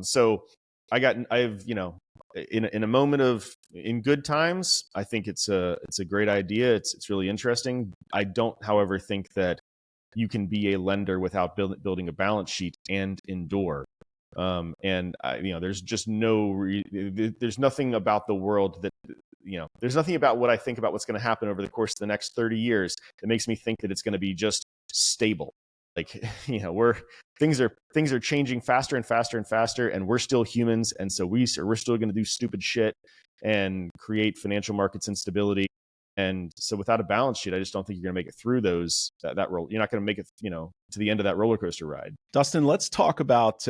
So I've in a moment of, in good times, I think it's a great idea. It's really interesting. I don't, however, think that you can be a lender without building a balance sheet and endure. And there's just there's nothing about the world that, there's nothing about what I think about what's going to happen over the course of the next 30 years that makes me think that it's going to be just stable. Like, things are changing faster and faster and faster, and we're still humans. And so we're still going to do stupid shit and create financial markets instability And so without a balance sheet, I just don't think you're going to make it through that roll. You're not going to make it, to the end of that roller coaster ride. Dustin, let's talk about,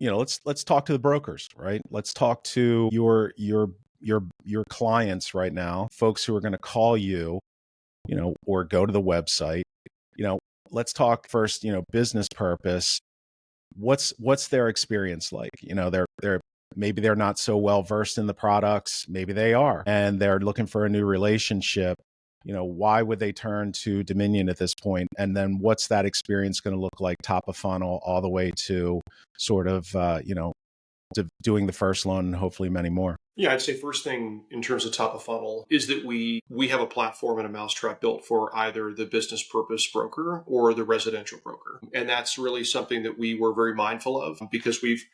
let's talk to the brokers, right? Let's talk to your clients right now, folks who are going to call you, or go to the website. Let's talk first, business purpose. What's their experience like? Maybe they're not so well versed in the products. Maybe they are, and they're looking for a new relationship. Why would they turn to Dominion at this point? And then what's that experience going to look like, top of funnel, all the way to sort of, to doing the first loan and hopefully many more? Yeah, I'd say first thing in terms of top of funnel is that we have a platform and a mousetrap built for either the business purpose broker or the residential broker. And that's really something that we were very mindful of because we've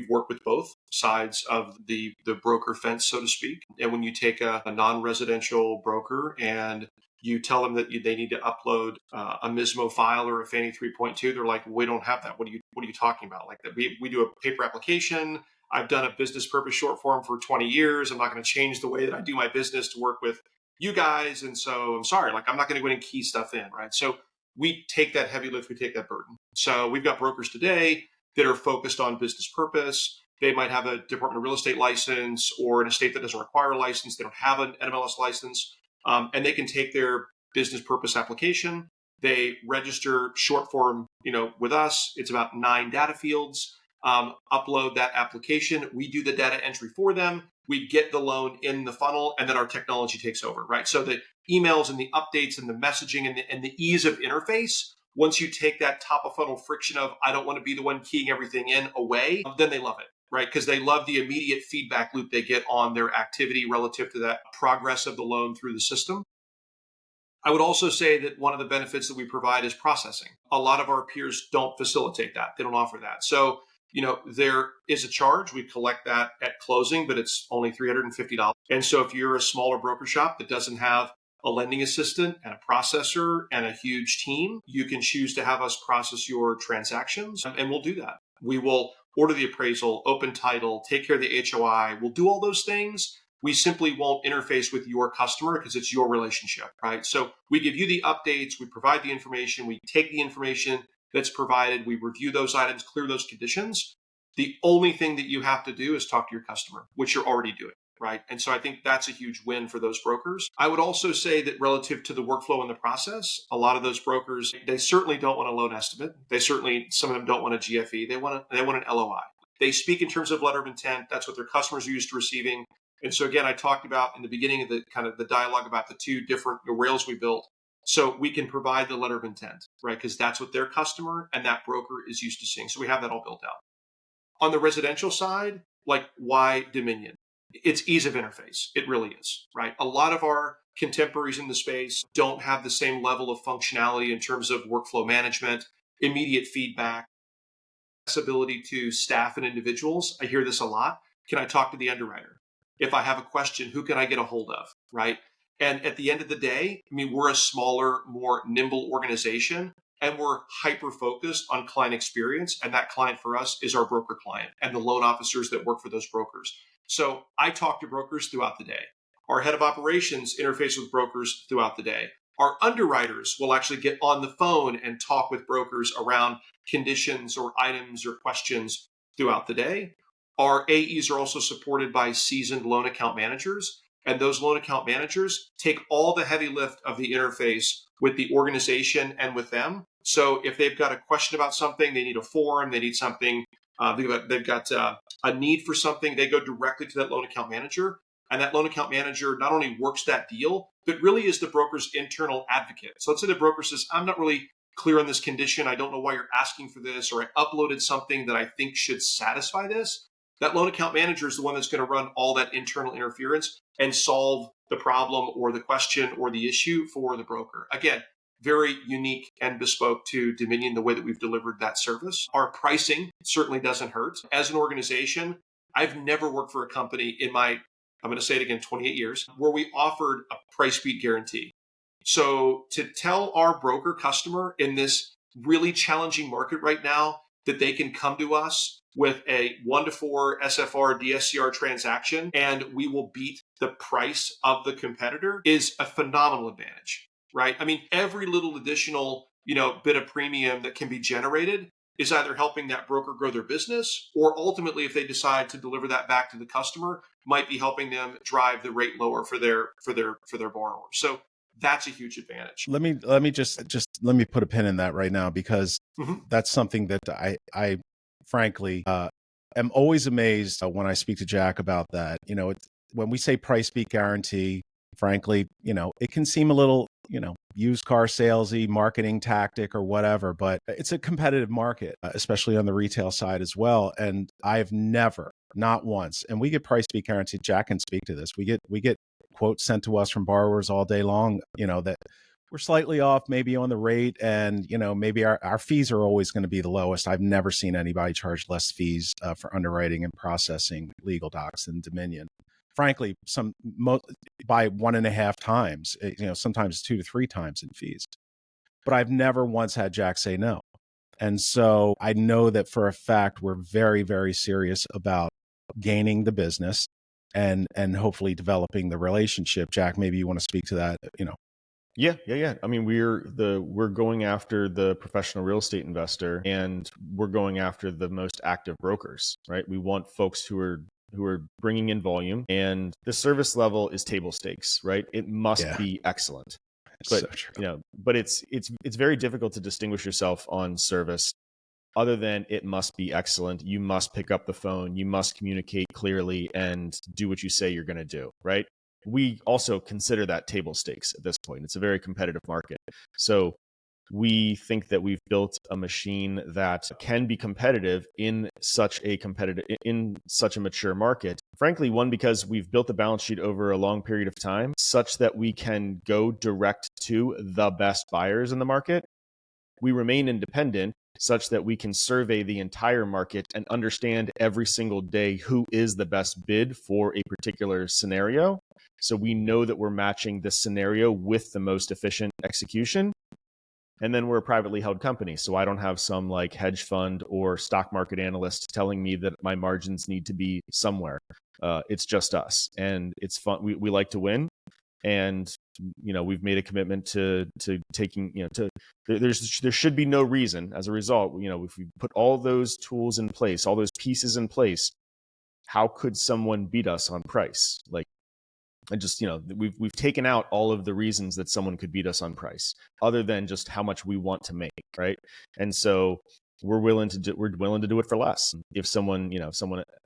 worked with both sides of the broker fence, so to speak. And when you take a non-residential broker and you tell them that they need to upload a MISMO file or a Fannie 3.2, they're like, we don't have that. What are you talking about? Like that we do a paper application. I've done a business purpose short form for 20 years. I'm not going to change the way that I do my business to work with you guys. And so I'm sorry, I'm not going to go in and key stuff in, right? So we take that heavy lift, we take that burden. So we've got brokers today that are focused on business purpose. They might have a Department of Real Estate license or an estate that doesn't require a license. They don't have an NMLS license. And they can take their business purpose application. They register short form, with us. It's about 9 data fields. Upload that application. We do the data entry for them. We get the loan in the funnel, and then our technology takes over, right? So the emails and the updates and the messaging and the ease of interface, once you take that top of funnel friction of, I don't want to be the one keying everything in away, then they love it, right? Because they love the immediate feedback loop they get on their activity relative to that progress of the loan through the system. I would also say that one of the benefits that we provide is processing. A lot of our peers don't facilitate that. They don't offer that. So there is a charge. We collect that at closing, but it's only $350. And so if you're a smaller broker shop that doesn't have a lending assistant and a processor and a huge team, you can choose to have us process your transactions, and we'll do that. We will order the appraisal, open title, take care of the HOI. We'll do all those things. We simply won't interface with your customer because it's your relationship, right? So we give you the updates, we provide the information, we take the information that's provided, we review those items, clear those conditions. The only thing that you have to do is talk to your customer, which you're already doing, right? And so I think that's a huge win for those brokers. I would also say that relative to the workflow and the process, a lot of those brokers, they certainly don't want a loan estimate. Some of them don't want a GFE. They want an LOI. They speak in terms of letter of intent. That's what their customers are used to receiving. And so again, I talked about in the beginning of the kind of the dialogue about the two different rails we built. So we can provide the letter of intent, right? Because that's what their customer and that broker is used to seeing. So we have that all built out. On the residential side, why Dominion? It's ease of interface. It really is, right? A lot of our contemporaries in the space don't have the same level of functionality in terms of workflow management, immediate feedback, accessibility to staff and individuals. I hear this a lot. Can I talk to the underwriter? If I have a question, who can I get a hold of, right? And at the end of the day, we're a smaller, more nimble organization, and we're hyper-focused on client experience. And that client for us is our broker client and the loan officers that work for those brokers. So I talk to brokers throughout the day. Our head of operations interface with brokers throughout the day. Our underwriters will actually get on the phone and talk with brokers around conditions or items or questions throughout the day. Our AEs are also supported by seasoned loan account managers. And those loan account managers take all the heavy lift of the interface with the organization and with them. So if they've got a question about something, they need a form, they need something, they've got a need for something, they go directly to that loan account manager. And that loan account manager not only works that deal, but really is the broker's internal advocate. So let's say the broker says, I'm not really clear on this condition. I don't know why you're asking for this, or I uploaded something that I think should satisfy this. That loan account manager is the one that's going to run all that internal interference and solve the problem or the question or the issue for the broker. Again, very unique and bespoke to Dominion, the way that we've delivered that service. Our pricing certainly doesn't hurt. As an organization, I've never worked for a company in my, I'm going to say it again, 28 years, where we offered a price beat guarantee. So to tell our broker customer in this really challenging market right now that they can come to us with a 1-to-4 SFR DSCR transaction and we will beat the price of the competitor is a phenomenal advantage, right? I mean, every little additional, bit of premium that can be generated is either helping that broker grow their business, or ultimately, if they decide to deliver that back to the customer, might be helping them drive the rate lower for their borrower. So that's a huge advantage. Let me just let me put a pin in that right now, because that's something that I frankly am always amazed when I speak to Jack about that. When we say price beat guarantee, frankly, it can seem a little, used car salesy, marketing tactic or whatever, but it's a competitive market, especially on the retail side as well. And I've never, not once, and we get price beat guarantee. Jack can speak to this. We get quotes sent to us from borrowers all day long, that we're slightly off maybe on the rate, and maybe our fees are always going to be the lowest. I've never seen anybody charge less fees for underwriting and processing legal docs than Dominion. Frankly, by 1.5 times, sometimes 2 to 3 times in fees. But I've never once had Jack say no. And so I know that for a fact we're very, very serious about gaining the business and hopefully developing the relationship. Jack, maybe you want to speak to that, Yeah. I mean, we're going after the professional real estate investor, and we're going after the most active brokers, right? We want folks who are bringing in volume, and the service level is table stakes, right? It must be excellent. But so true. But it's very difficult to distinguish yourself on service other than it must be excellent. You must pick up the phone, you must communicate clearly and do what you say you're going to do, right? We also consider that table stakes at this point. It's a very competitive market. So we think that we've built a machine that can be competitive in such a mature market. Frankly, one, because we've built the balance sheet over a long period of time such that we can go direct to the best buyers in the market. We remain independent such that we can survey the entire market and understand every single day who is the best bid for a particular scenario. So we know that we're matching the scenario with the most efficient execution. And then we're a privately held company. So I don't have some like hedge fund or stock market analyst telling me that my margins need to be somewhere. It's just us. And it's fun. We like to win. And, we've made a commitment to taking, there should be no reason as a result, if we put all those tools in place, all those pieces in place, how could someone beat us on price? And just, we've taken out all of the reasons that someone could beat us on price other than just how much we want to make. Right. And so we're willing to do it for less. If someone,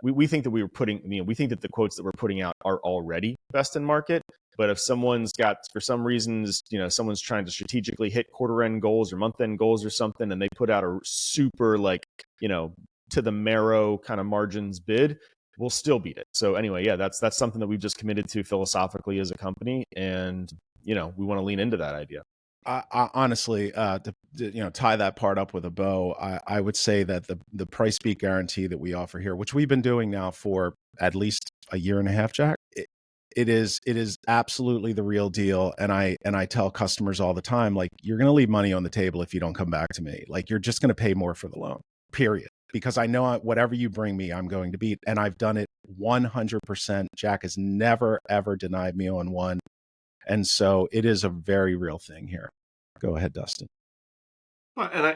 we think that we think that the quotes that we're putting out are already best in market. But if someone's got, for some reasons, someone's trying to strategically hit quarter end goals or month end goals or something, and they put out a super to the marrow kind of margins bid, we'll still beat it. So anyway, that's something that we've just committed to philosophically as a company. And, we want to lean into that idea. I honestly, to tie that part up with a bow, I would say that the price beat guarantee that we offer here, which we've been doing now for at least a year and a half, Jack, it is absolutely the real deal. And I tell customers all the time, like, you're going to leave money on the table if you don't come back to me. Like, you're just going to pay more for the loan, period. Because I know whatever you bring me, I'm going to beat. And I've done it 100%. Jack has never, ever denied me on one. And so it is a very real thing here. Go ahead, Dustin. And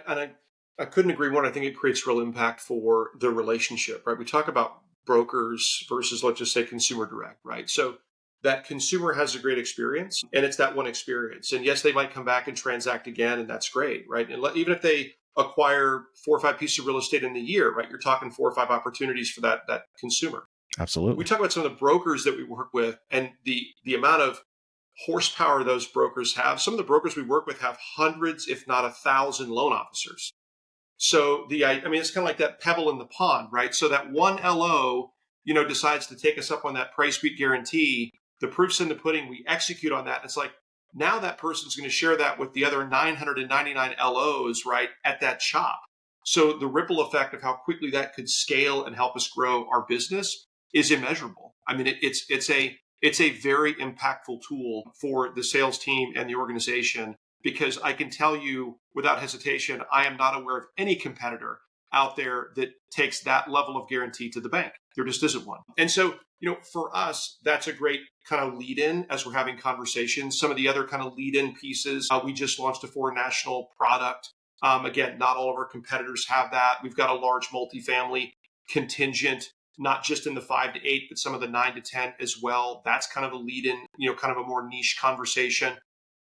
I couldn't agree more. I think it creates real impact for the relationship, right? We talk about brokers versus, let's just say, consumer direct, right? So that consumer has a great experience, and it's that one experience. And yes, they might come back and transact again, and that's great, right? And even if they acquire 4 or 5 pieces of real estate in the year, right? You're talking 4 or 5 opportunities for that consumer. Absolutely. We talk about some of the brokers that we work with and the amount of horsepower those brokers have. Some of the brokers we work with have hundreds, if not 1,000 loan officers. So it's kind of like that pebble in the pond, right? So that one LO, decides to take us up on that price beat guarantee. The proof's in the pudding. We execute on that. It's like, now that person's going to share that with the other 999 LOs, right, at that shop. So the ripple effect of how quickly that could scale and help us grow our business is immeasurable. I mean, it's a very impactful tool for the sales team and the organization, because I can tell you without hesitation, I am not aware of any competitor out there that takes that level of guarantee to the bank. There just isn't one. And so, for us, that's a great kind of lead in as we're having conversations. Some of the other kind of lead in pieces, we just launched a foreign national product. Again, not all of our competitors have that. We've got a large multifamily contingent, not just in the 5 to 8, but some of the 9 to 10 as well. That's kind of a lead in, kind of a more niche conversation.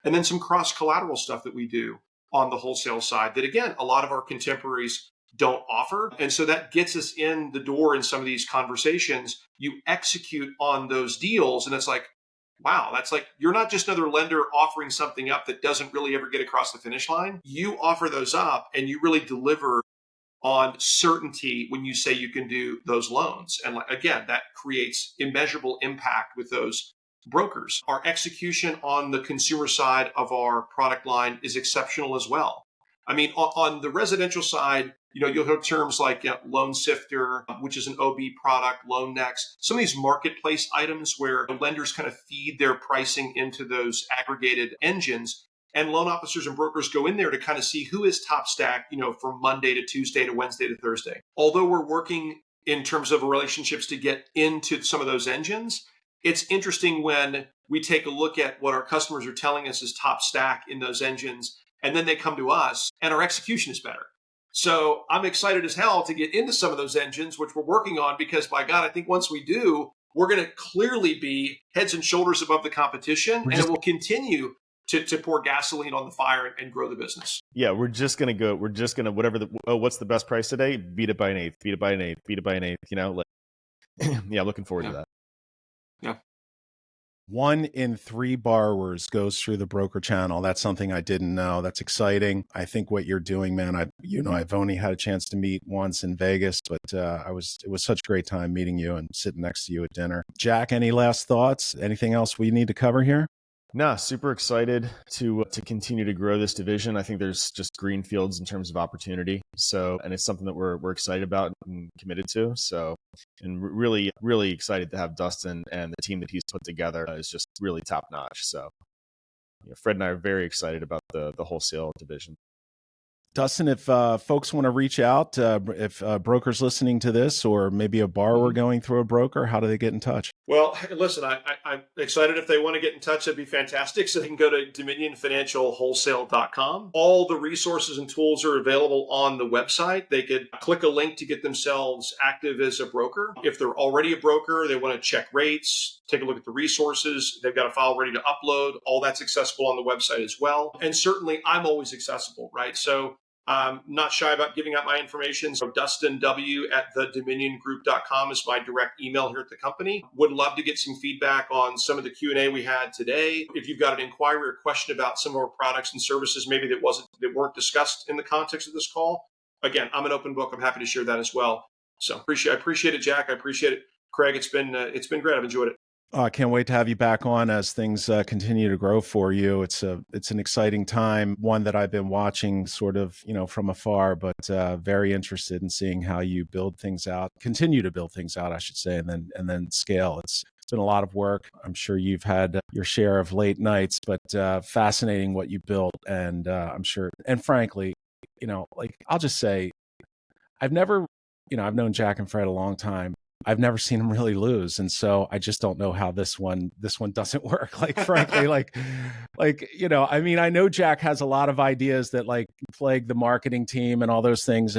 And then some cross collateral stuff that we do on the wholesale side that, again, a lot of our contemporaries don't offer. And so that gets us in the door in some of these conversations. You execute on those deals, and it's like, wow, that's like, you're not just another lender offering something up that doesn't really ever get across the finish line. You offer those up and you really deliver on certainty when you say you can do those loans. And again, that creates immeasurable impact with those brokers. Our execution on the consumer side of our product line is exceptional as well. I mean, on the residential side, you'll hear terms like Loan Sifter, which is an OB product, Loan Next, some of these marketplace items where lenders kind of feed their pricing into those aggregated engines. And loan officers and brokers go in there to kind of see who is top stack, from Monday to Tuesday to Wednesday to Thursday. Although we're working in terms of relationships to get into some of those engines, it's interesting when we take a look at what our customers are telling us is top stack in those engines, and then they come to us and our execution is better. So I'm excited as hell to get into some of those engines, which we're working on, because by God, I think once we do, we're going to clearly be heads and shoulders above the competition, and it will continue to pour gasoline on the fire and grow the business. Yeah, we're just going to whatever what's the best price today? Beat it by an eighth, beat it by an eighth, beat it by an eighth, yeah, looking forward to that. Yeah. 1 in 3 borrowers goes through the broker channel. That's something I didn't know. That's exciting. I think what you're doing, man, I've only had a chance to meet once in Vegas, but it was such a great time meeting you and sitting next to you at dinner. Jack, any last thoughts? Anything else we need to cover here? No, super excited to continue to grow this division. I think there's just green fields in terms of opportunity. So, and it's something that we're excited about and committed to. So, and really, really excited to have Dustin and the team that he's put together is just really top notch. So, Fred and I are very excited about the wholesale division. Dustin, if folks want to reach out, if brokers listening to this, or maybe a borrower going through a broker, how do they get in touch? Well, listen, I'm excited. If they want to get in touch, that'd be fantastic. So they can go to DominionFinancialWholesale.com. All the resources and tools are available on the website. They could click a link to get themselves active as a broker. If they're already a broker, they want to check rates, take a look at the resources. They've got a file ready to upload. All that's accessible on the website as well. And certainly, I'm always accessible, right? So not shy about giving out my information. So Dustin W at thedominiongroup.com is my direct email here at the company. Would love to get some feedback on some of the Q&A we had today. If you've got an inquiry or question about some of our products and services, maybe that weren't discussed in the context of this call, again, I'm an open book. I'm happy to share that as well. So I appreciate it, Jack. I appreciate it, Craig. It's been great. I've enjoyed it. I can't wait to have you back on as things continue to grow for you. It's an exciting time, one that I've been watching sort of, from afar, but very interested in seeing how you build things out, continue to build things out, I should say, and then scale. It's been a lot of work. I'm sure you've had your share of late nights, but fascinating what you built. And I'm sure, and frankly, I'll just say, I've never, I've known Jack and Fred a long time. I've never seen them really lose. And so I just don't know how this one doesn't work. Frankly, I know Jack has a lot of ideas that plague the marketing team and all those things.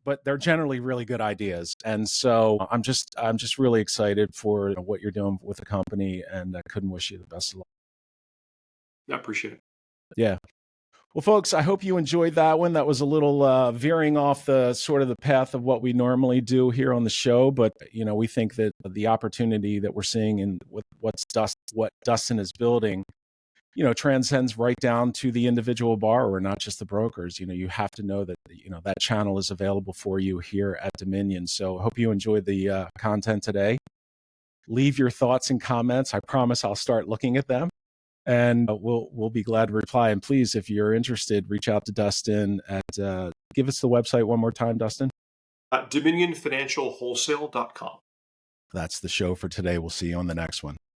But they're generally really good ideas. And so I'm just really excited for what you're doing with the company, and I couldn't wish you the best of luck. I appreciate it. Yeah. Well, folks, I hope you enjoyed that one. That was a little veering off the sort of the path of what we normally do here on the show. But, we think that the opportunity that we're seeing in what Dustin is building, transcends right down to the individual borrower, not just the brokers. You have to know that, that channel is available for you here at Dominion. So I hope you enjoyed the content today. Leave your thoughts and comments. I promise I'll start looking at them. And we'll be glad to reply. And please, if you're interested, reach out to Dustin at, give us the website one more time, Dustin. DominionFinancialWholesale.com. That's the show for today. We'll see you on the next one.